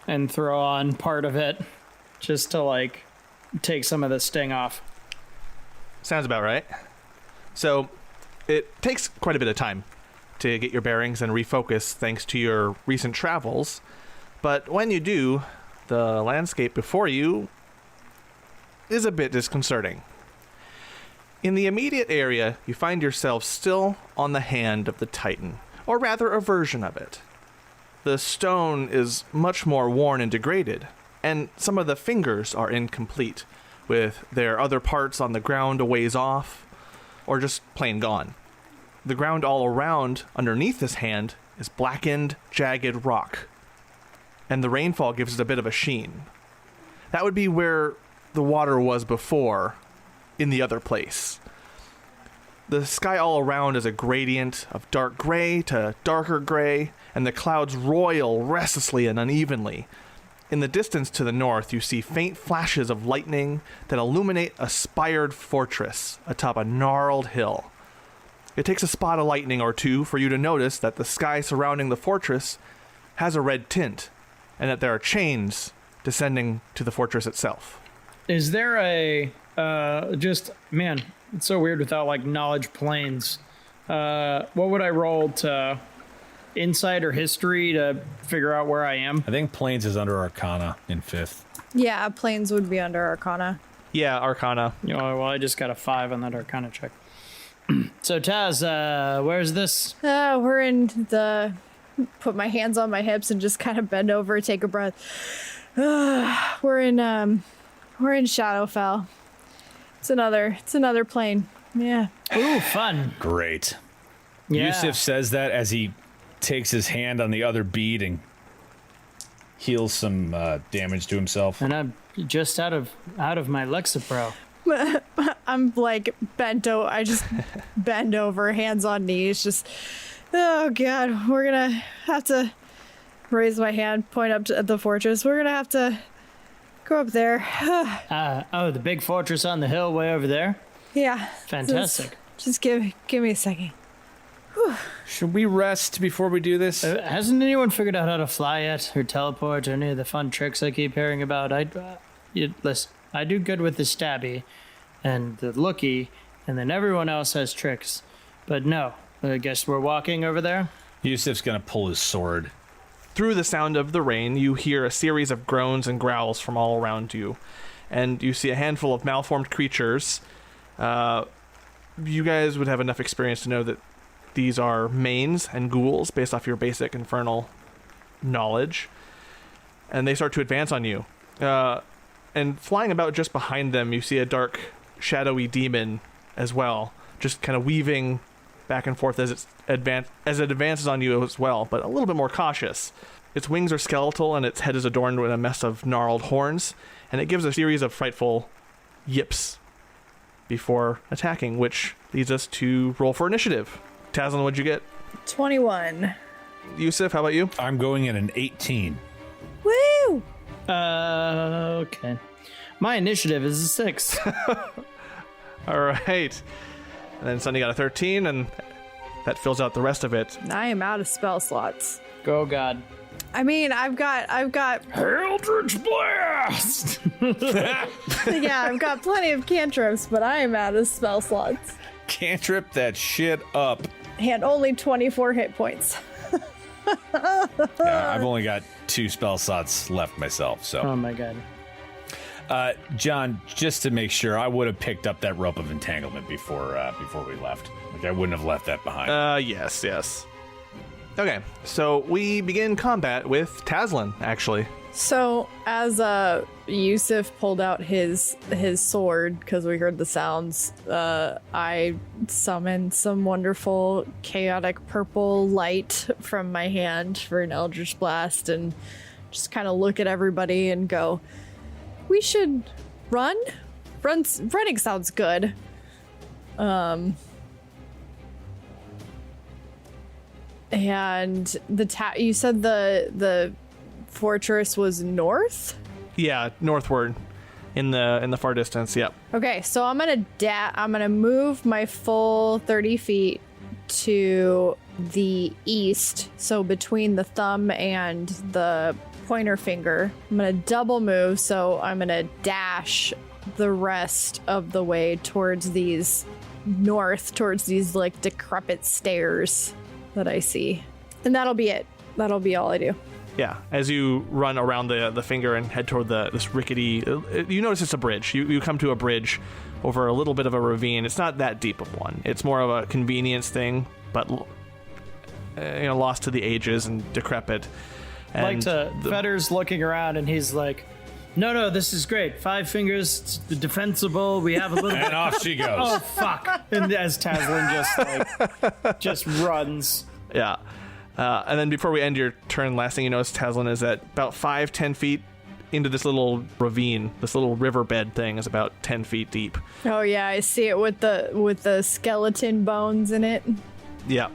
and throw on part of it just to, like, take some of the sting off. Sounds about right. So, it takes quite a bit of time to get your bearings and refocus thanks to your recent travels, but when you do, the landscape before you is a bit disconcerting. In the immediate area, you find yourself still on the hand of the Titan, or rather a version of it. The stone is much more worn and degraded, and some of the fingers are incomplete, with their other parts on the ground a ways off, or just plain gone. The ground all around, underneath this hand, is blackened, jagged rock, and the rainfall gives it a bit of a sheen. That would be where the water was before, in the other place. The sky all around is a gradient of dark gray to darker gray, and the clouds roil restlessly and unevenly. In the distance to the north, you see faint flashes of lightning that illuminate a spired fortress atop a gnarled hill. It takes a spot of lightning or two for you to notice that the sky surrounding the fortress has a red tint, and that there are chains descending to the fortress itself. Is there a man? It's so weird without like knowledge planes. What would I roll to insight or history to figure out where I am? I think Plains is under Arcana in 5th. Yeah, planes would be under Arcana. Yeah, Arcana. Oh, well, I just got a 5 on that Arcana check. So Taz, where's this? We're in the. Put my hands on my hips and just kind of bend over, take a breath. We're in Shadowfell. It's another plane. Yeah. Ooh, fun. Great. Yeah. Yewsiff says that as he takes his hand on the other bead and heals some damage to himself. And I'm just out of my Lexapro. I'm like bent over. I just bend over, hands on knees. Just, oh god, we're gonna have to raise my hand, point up at the fortress. We're gonna have to go up there. The big fortress on the hill way over there? Yeah. Fantastic. Just give me a second. Should we rest before we do this? Hasn't anyone figured out how to fly yet, or teleport, or any of the fun tricks I keep hearing about? Listen, I do good with the stabby and the looky, and then everyone else has tricks. But no, I guess we're walking over there? Yewsiff's gonna pull his sword. Through the sound of the rain, you hear a series of groans and growls from all around you, and you see a handful of malformed creatures. You guys would have enough experience to know that these are manes and ghouls based off your basic infernal knowledge, and they start to advance on you. And flying about just behind them, you see a dark, shadowy demon as well, just kind of weaving back and forth as it advances on you as well, but a little bit more cautious. Its wings are skeletal, and its head is adorned with a mess of gnarled horns, and it gives a series of frightful yips before attacking, which leads us to roll for initiative. Tazlin, what'd you get? 21. Yewsiff, how about you? I'm going at an 18. Woo! Okay. My initiative is a 6. All right. And then Sunny got a 13, and that fills out the rest of it. I am out of spell slots. Go God. I mean, I've got Eldritch Blast! yeah, I've got plenty of cantrips, but I am out of spell slots. Cantrip that shit up. And only 24 hit points. Yeah, I've only got 2 spell slots left myself, so. Oh my God. John, just to make sure, I would have picked up that rope of entanglement before we left. Like, I wouldn't have left that behind. Yes. Okay, so we begin combat with Tazlin, actually. So as Yewsiff pulled out his sword, because we heard the sounds, I summoned some wonderful chaotic purple light from my hand for an Eldritch Blast, and just kind of look at everybody and go, we should run? Running sounds good. And you said the fortress was north? Yeah, northward in the far distance. Yep. Okay, so I'm gonna move my full 30 feet to the east, so between the thumb and the pointer finger. I'm gonna double move, so I'm gonna dash the rest of the way towards these like decrepit stairs that I see. And that'll be it. That'll be all I do. Yeah, as you run around the finger and head toward this rickety... you notice it's a bridge. You come to a bridge over a little bit of a ravine. It's not that deep of one. It's more of a convenience thing, but lost to the ages and decrepit. And Fetter's looking around and he's like, no, this is great. 5 fingers, it's defensible. We have a little and off she goes. Oh, fuck. And as Tazlin just runs. Yeah. And then before we end your turn, last thing you notice, Tazlin, is that about 5-10 feet into this little ravine, this little riverbed thing is about 10 feet deep. Oh yeah, I see it with the skeleton bones in it. Yeah.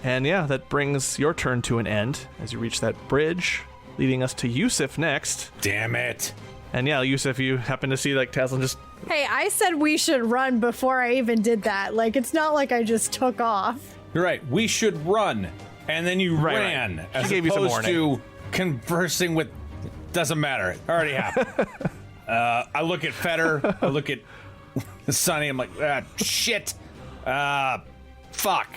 And yeah, that brings your turn to an end as you reach that bridge, leading us to Yewsiff next. Damn it. And yeah, Yewsiff, you happen to see like Tazlin just... Hey, I said we should run before I even did that. Like, it's not like I just took off. You're right. We should run. And then you ran. Right. As gave you some opposed to conversing with Doesn't matter. Already happened. I look at Feder. I look at Sunny. I'm like, shit. Fuck.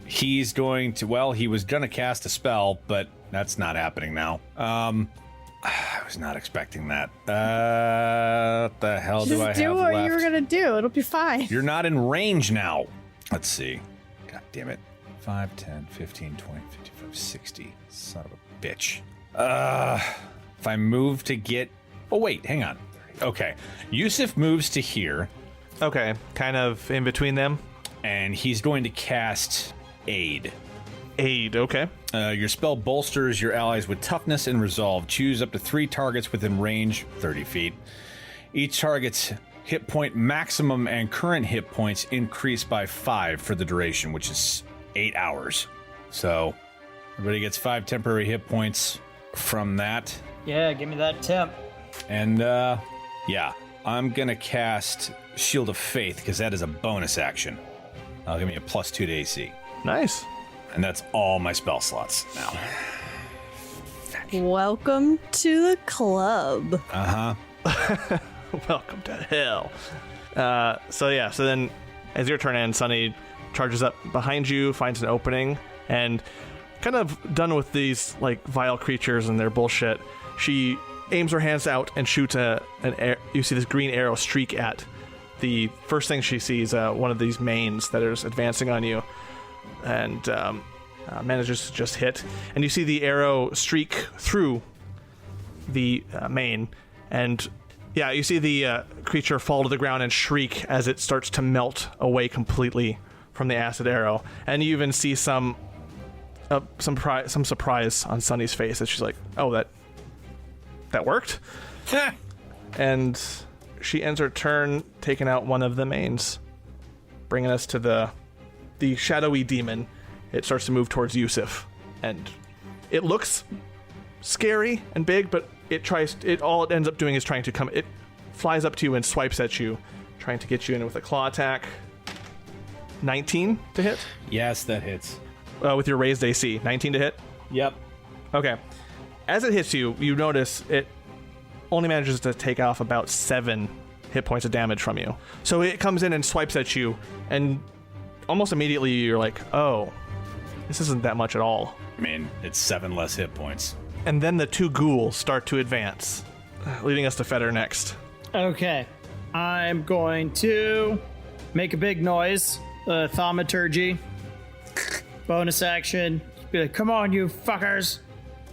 He's going to, well, he was going to cast a spell, but that's not happening now. I was not expecting that. What the hell do I have left? Just do what you were going to do. It'll be fine. You're not in range now. Let's see. God damn it. 5, 10, 15, 20, 55, 60. Son of a bitch. If I move to get... Oh, wait, hang on. Okay. Yewsiff moves to here. Okay, kind of in between them. And he's going to cast Aid. Aid, okay. Your spell bolsters your allies with toughness and resolve. Choose up to 3 targets within range, 30 feet. Each target's hit point maximum and current hit points increase by 5 for the duration, which is 8 hours. So, everybody gets 5 temporary hit points from that. Yeah, give me that temp. And, yeah, I'm gonna cast Shield of Faith, because that is a bonus action. That'll give me a +2 to AC. Nice. And that's all my spell slots now. Welcome to the club. Welcome to hell. So then as your turn ends, Sunny charges up behind you, finds an opening, and kind of done with these like vile creatures and their bullshit, she aims her hands out and shoots you see this green arrow streak at the first thing she sees, one of these mains that is advancing on you, and manages to just hit. And you see the arrow streak through the main, and yeah, you see the creature fall to the ground and shriek as it starts to melt away completely from the acid arrow. And you even see some surprise on Sunny's face as she's like, "Oh, that worked." And she ends her turn taking out one of the mains, bringing us to the shadowy demon. It starts to move towards Yewsiff, and it looks scary and big, but all it ends up doing is trying to come. It flies up to you and swipes at you, trying to get you in with a claw attack. 19 to hit? Yes, that hits. With your raised AC. 19 to hit? Yep. Okay. As it hits you, you notice it only manages to take off about 7 hit points of damage from you. So it comes in and swipes at you, and almost immediately you're like, oh, this isn't that much at all. I mean, it's 7 less hit points. And then the 2 ghouls start to advance, leading us to Feder next. Okay. I'm going to make a big noise. Thaumaturgy. Bonus action. Be like, come on, you fuckers.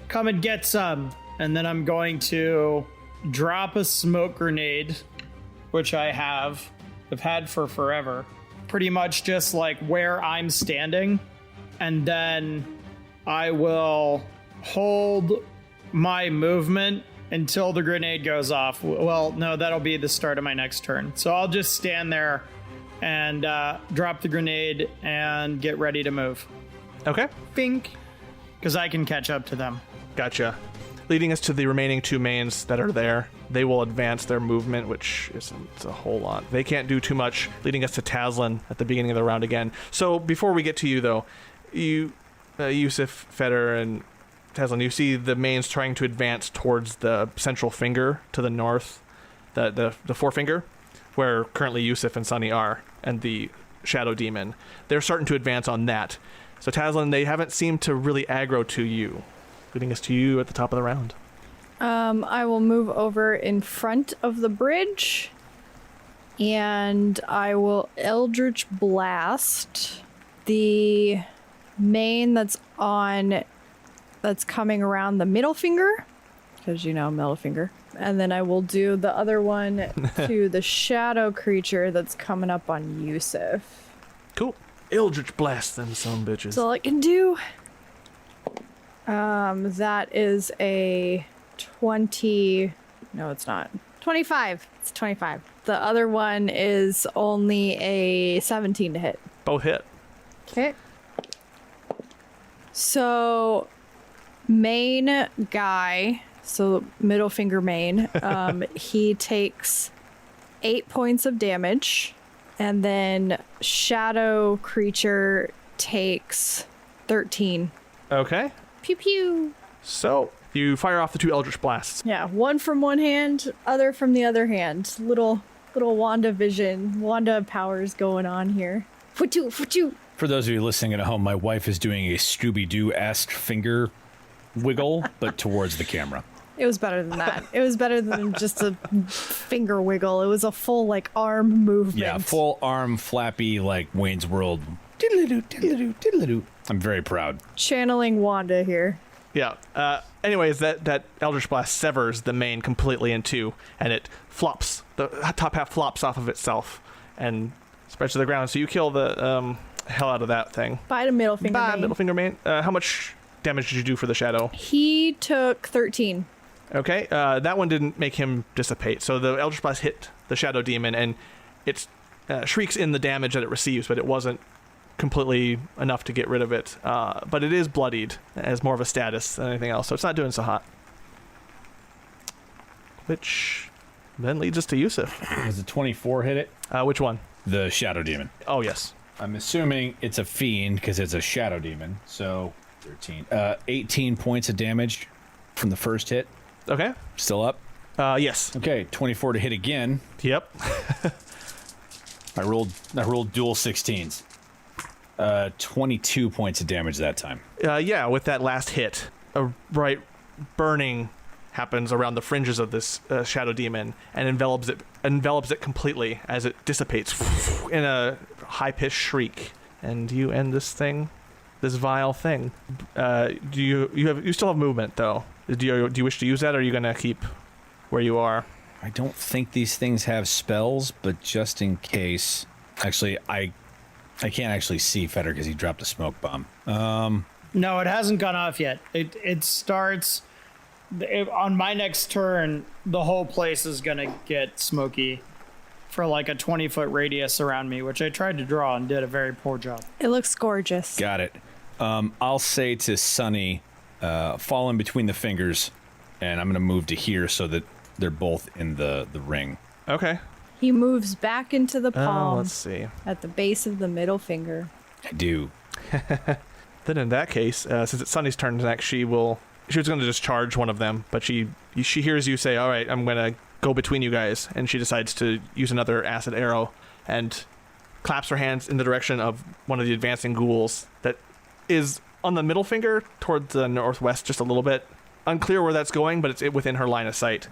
Come and get some. And then I'm going to drop a smoke grenade, which I've had for forever. Pretty much just like where I'm standing. And then I will hold my movement until the grenade goes off. Well, no, that'll be the start of my next turn. So I'll just stand there and drop the grenade and get ready to move. Okay. Bink. Because I can catch up to them. Gotcha. Leading us to the remaining 2 mains that are there. They will advance their movement, which isn't a whole lot. They can't do too much, leading us to Tazlin at the beginning of the round again. So before we get to you, though, Yewsiff, Feder, and Tazlin, you see the mains trying to advance towards the central finger to the north, the forefinger, where currently Yewsiff and Sunny are, and the shadow demon. They're starting to advance on that. So Tazlin, they haven't seemed to really aggro to you, leading us to you at the top of the round. I will move over in front of the bridge, and I will Eldritch Blast the main that's coming around the middle finger, because middle finger. And then I will do the other one to the shadow creature that's coming up on Yewsiff. Cool. Eldritch Blast them some bitches. That's all I can do. That is a 20. No, it's not. 25. It's 25. The other one is only a 17 to hit. Both hit. Okay. So, main guy, so middle finger main, he takes 8 points of damage, and then shadow creature takes 13. Okay. Pew pew. So, You fire off the 2 Eldritch Blasts. Yeah, one from one hand, other from the other hand. Little Wanda vision, Wanda powers going on here. Foo-choo. For those of you listening at home, my wife is doing a Scooby-Doo-esque finger wiggle, but towards the camera. It was better than that. It was better than just a finger wiggle. It was a full, like, arm movement. Yeah, full arm flappy, like Wayne's World. Diddle-doo, diddle-doo, diddle-doo. I'm very proud. Channeling Wanda here. Yeah. Anyways, that Eldritch Blast severs the main completely in 2, and it flops. The top half flops off of itself and spreads to the ground. So you kill the hell out of that thing. Bye to middle finger Bye, main. middle finger main. How much damage did you do for the shadow? He took 13. Okay, that one didn't make him dissipate. So the Eldritch Blast hit the shadow demon, and it shrieks in the damage that it receives, but it wasn't completely enough to get rid of it. But it is bloodied as more of a status than anything else, so it's not doing so hot. Which then leads us to Yewsiff. Does the 24 hit it? Which one? The shadow demon. Oh, yes. I'm assuming it's a fiend because it's a shadow demon. So 13. 18 points of damage from the first hit. Okay. Still up? Yes. Okay, 24 to hit again. Yep. I rolled dual 16s. 22 points of damage that time. Yeah, with that last hit, a bright burning happens around the fringes of this shadow demon and envelops it completely as it dissipates in a high-pitched shriek. And you end this vile thing. You still have movement though. Do you wish to use that, or are you gonna keep where you are? I don't think these things have spells, but just in case. Actually, I can't actually see Feder because he dropped a smoke bomb. No, it hasn't gone off yet. It starts on my next turn. The whole place is gonna get smoky for like a 20-foot radius around me, which I tried to draw and did a very poor job. It looks gorgeous. Got it. I'll say to Sunny, fall in between the fingers, and I'm gonna move to here so that they're both in the ring. Okay. He moves back into the palm Let's see. at the base of the middle finger. I do. Then in that case, since it's Sunny's turn next, she was going to just charge one of them, but she hears you say, "All right, I'm going to go between you guys," and she decides to use another acid arrow and claps her hands in the direction of one of the advancing ghouls that is on the middle finger toward the northwest just a little bit. Unclear where that's going, but it's within her line of sight.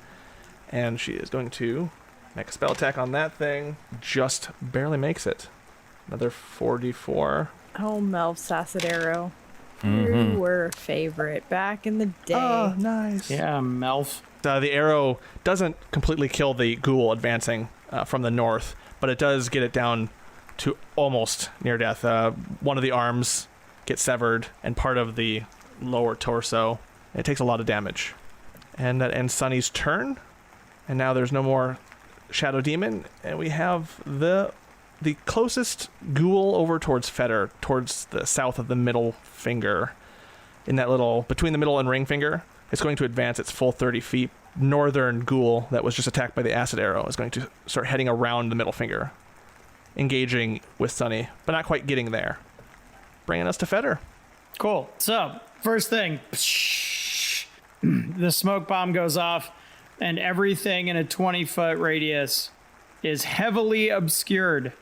And she is going to make a spell attack on that thing. Just barely makes it. Another 4d4. Oh, Melf's acid arrow. You were a favorite back in the day. Oh, nice. Yeah, Melf. The arrow doesn't completely kill the ghoul advancing from the north, but it does get it down to almost near death. One of the arms gets severed, and part of the lower torso. It takes a lot of damage. And that ends Sunny's turn. And now there's no more Shadow Demon, and we have the closest ghoul over towards Feder, towards the south of the middle finger. In that little, between the middle and ring finger, it's going to advance its full 30 feet. Northern ghoul that was just attacked by the acid arrow is going to start heading around the middle finger, engaging with Sunny, but not quite getting there. Bringing us to Feder. Cool. So, first thing, the smoke bomb goes off, and everything in a 20-foot radius is heavily obscured.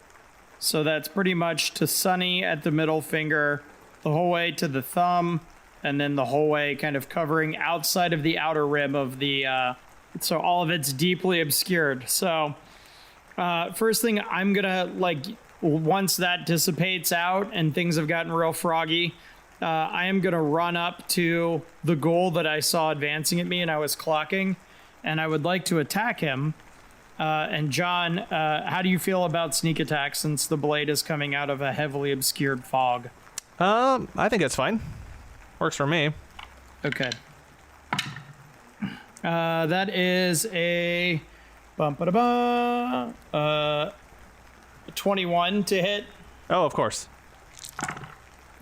So that's pretty much to Sunny at the middle finger, the whole way to the thumb, and then the whole way kind of covering outside of the outer rim of the... so all of it's deeply obscured. So first thing I'm gonna, once that dissipates out and things have gotten real froggy, I am gonna run up to the ghoul that I saw advancing at me and I was clocking, and I would like to attack him. And John, how do you feel about sneak attack since the blade is coming out of a heavily obscured fog? I think that's fine. Works for me. Okay. That is a 21 to hit, Oh, of course.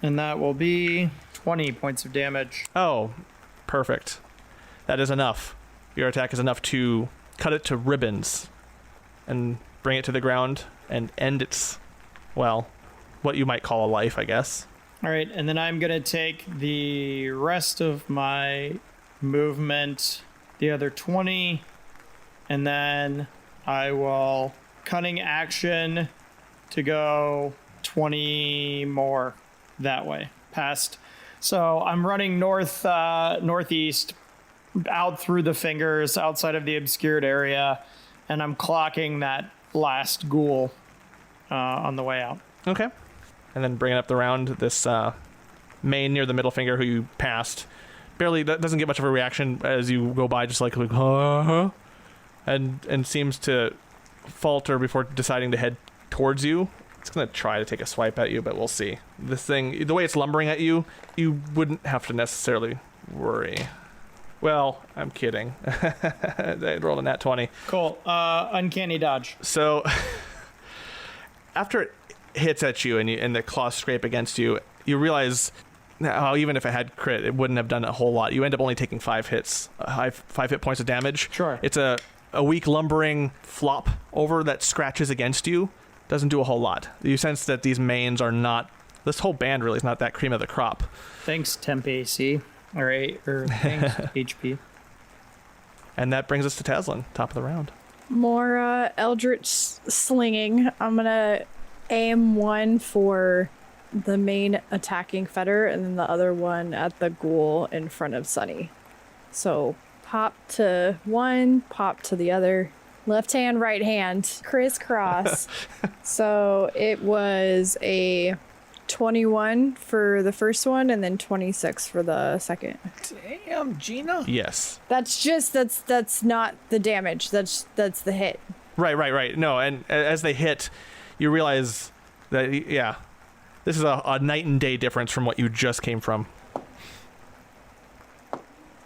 and that will be 20 points of damage. Oh, perfect. That is enough. Your attack is enough to cut it to ribbons and bring it to the ground and end its, well, what you might call a life, I guess. All right, and then I'm going to take the rest of my movement the other 20, and then I will cunning action to go 20 more that way past. So I'm running northeast out through the fingers outside of the obscured area, and I'm clocking that last ghoul on the way out. Okay. And then bringing up the round, this main near the middle finger who you passed barely doesn't get much of a reaction as you go by, just like and seems to falter before deciding to head towards you. It's gonna try to take a swipe at you, but we'll see. This thing, the way it's lumbering at you, you wouldn't have to necessarily worry. Well, I'm kidding. I rolled a nat 20. Cool. Uncanny dodge. So after it hits at you and the claws scrape against you, you realize how even if it had crit, it wouldn't have done a whole lot. You end up only taking 5 hits, 5 hit points of damage. Sure. It's a weak lumbering flop over that scratches against you. Doesn't do a whole lot. You sense that these mains are not, this whole band really is not that cream of the crop. Thanks, temp AC. Or thanks, HP. And that brings us to Taslin, top of the round. More Eldritch slinging. I'm gonna aim one for the main attacking fetter and then the other one at the ghoul in front of Sunny. So pop to one, pop to the other. Left hand, right hand, crisscross. So it was a 21 for the first one and then 26 for the second. Damn, Gina. Yes. That's not the damage. That's the hit. Right. No, and as they hit, you realize that, yeah, this is a night and day difference from what you just came from.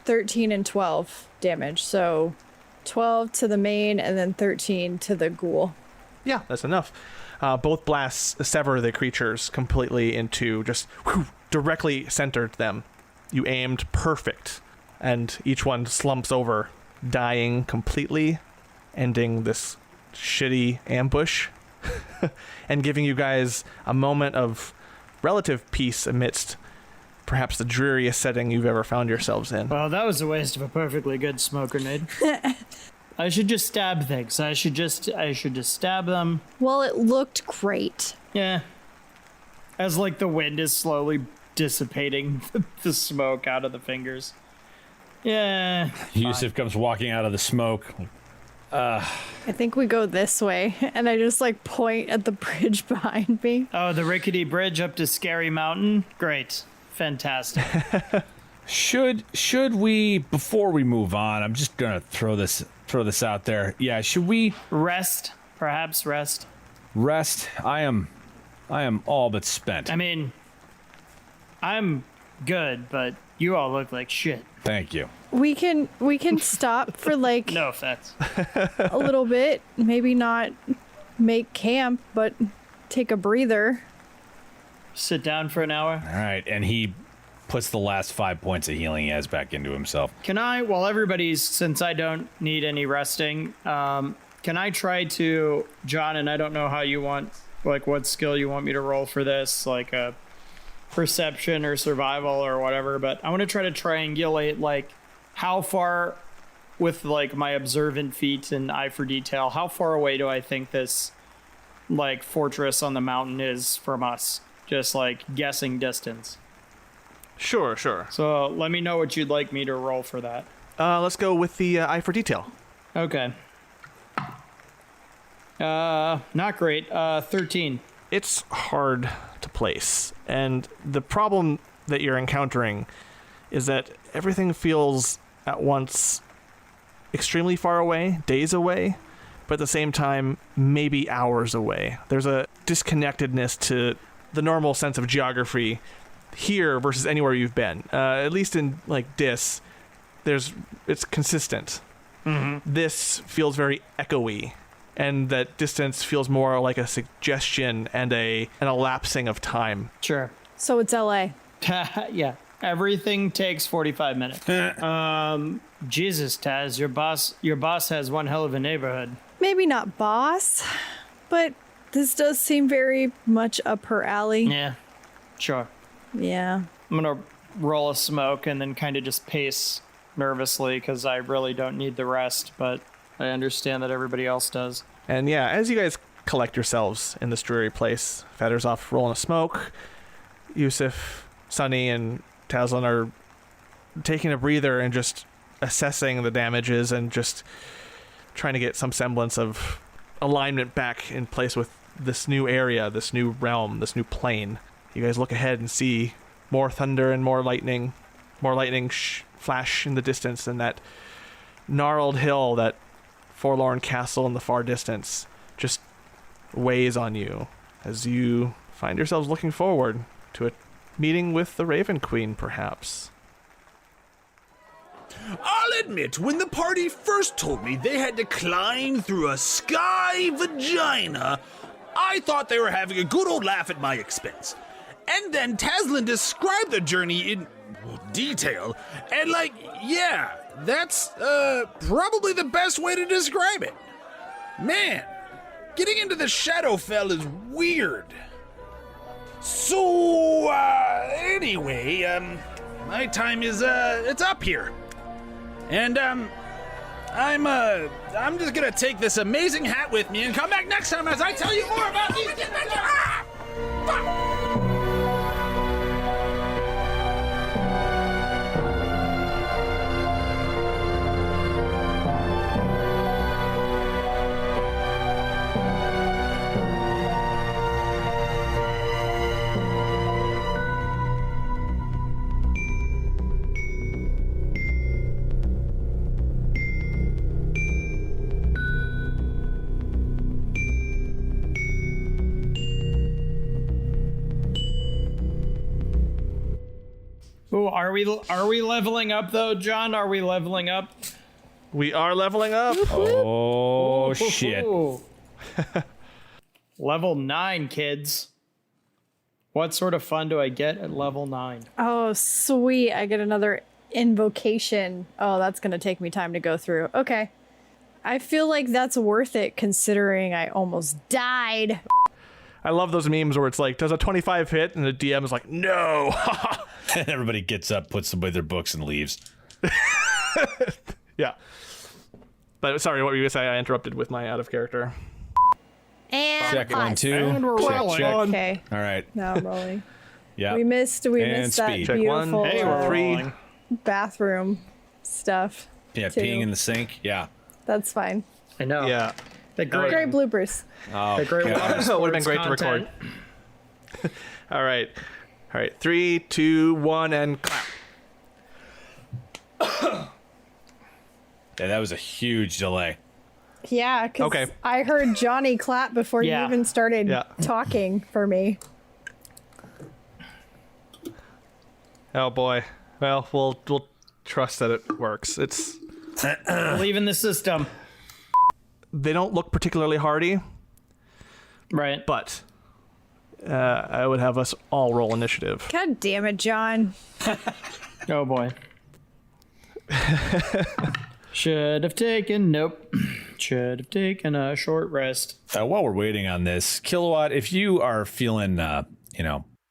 13 and 12 damage. So 12 to the main and then 13 to the ghoul. Yeah, that's enough. Both blasts sever the creatures completely into just directly centered them. You aimed perfect, and each one slumps over, dying completely, ending this shitty ambush, and giving you guys a moment of relative peace amidst perhaps the dreariest setting you've ever found yourselves in. Well, that was a waste of a perfectly good smoke grenade. I should just stab things. I should just stab them. Well, it looked great. Yeah. As like the wind is slowly dissipating the smoke out of the fingers. Yeah. Yewsiff comes walking out of the smoke. I think we go this way, and I just like point at the bridge behind me. Oh, the rickety bridge up to Scary Mountain? Great. Fantastic. Should we, before we move on, I'm just gonna throw this out there. Yeah, should we rest? Perhaps rest. Rest. I am all but spent. I mean, I'm good, but you all look like shit. Thank you. We can stop for like No offense. a little bit. Maybe not make camp, but take a breather. Sit down for an hour. All right, and he puts the last 5 points of healing he has back into himself. Can I, while everybody's, since I don't need any resting, can I try to, John, and I don't know how you want, like what skill you want me to roll for this, like a perception or survival or whatever, but I want to try to triangulate like how far, with like my observant feet and eye for detail, how far away do I think this like fortress on the mountain is from us? Just like guessing distance. Sure. So let me know what you'd like me to roll for that. Let's go with the eye for detail. Okay. Not great. 13. It's hard to place, and the problem that you're encountering is that everything feels at once extremely far away, days away, but at the same time maybe hours away. There's a disconnectedness to the normal sense of geography here versus anywhere you've been. At least in like Dis, it's consistent. Mm-hmm. This feels very echoey, and that distance feels more like a suggestion and an elapsing of time. Sure. So it's LA. Yeah. Everything takes 45 minutes. Jesus, Taz, your boss has one hell of a neighborhood. Maybe not boss, but this does seem very much up her alley. Yeah. Sure. Yeah. I'm gonna roll a smoke and then kind of just pace nervously because I really don't need the rest, but I understand that everybody else does. And yeah, as you guys collect yourselves in this dreary place, Fetter's off rolling a smoke. Yewsiff, Sunny, and Tazlin are taking a breather and just assessing the damages and just trying to get some semblance of alignment back in place with this new area, this new realm, this new plane. You guys look ahead and see more thunder and more lightning flash in the distance, and that gnarled hill, that forlorn castle in the far distance, just weighs on you as you find yourselves looking forward to a meeting with the Raven Queen, perhaps. I'll admit, when the party first told me they had to climb through a sky vagina, I thought they were having a good old laugh at my expense. And then Tazlin described the journey in detail, and yeah, that's probably the best way to describe it. Man, getting into the Shadowfell is weird. So, anyway, my time is, it's up here. And, I'm just gonna take this amazing hat with me and come back next time as I tell you more about these adventures. Ah! Fuck! Ooh, are we leveling up though, John? Are we leveling up? We are leveling up. Oh, shit. Level 9, kids. What sort of fun do I get at level 9? Oh, sweet. I get another invocation. Oh, that's going to take me time to go through. Okay. I feel like that's worth it considering I almost died. I love those memes where it's like, does a 25 hit? And the DM is like, no. And everybody gets up, puts away their books, and leaves. Yeah. But sorry, what were you going to say? I interrupted with my out of character. And Check pause. 1, 2. And we're Check, rolling. check. Okay. All right. Now I'm rolling. Yeah. We missed that speed. Check beautiful 1, 2, 3. bathroom stuff. Yeah, Two. peeing in the sink. Yeah. That's fine. I know. Yeah. The Great bloopers. Oh, The great God. water Would have been great content. to record. All right. 3, 2, 1, and clap. Yeah, that was a huge delay. Yeah, because Okay. I heard Johnny clap before Yeah. you even started talking for me. Oh boy. Well, we'll trust that it works. It's Believe in the system. they don't look particularly hardy, Right. but I would have us all roll initiative. God damn it, John. Oh boy. Should have taken. Nope. Should have taken a short rest. While we're waiting on this, KiloWhat, if you are feeling,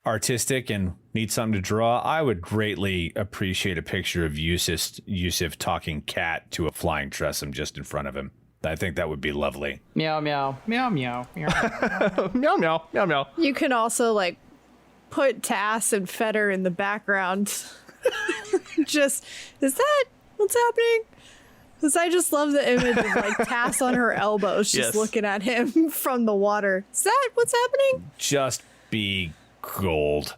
artistic and need something to draw, I would greatly appreciate a picture of Yewsiff talking cat to a flying Tressym just in front of him. I think that would be lovely. Meow meow meow meow meow. Meow meow meow meow. You can also put Tass and Fetter in the background. Just, is that what's happening? Because I just love the image of Tass on her elbows just Yes. looking at him from the water. Is that what's happening? Just be gold.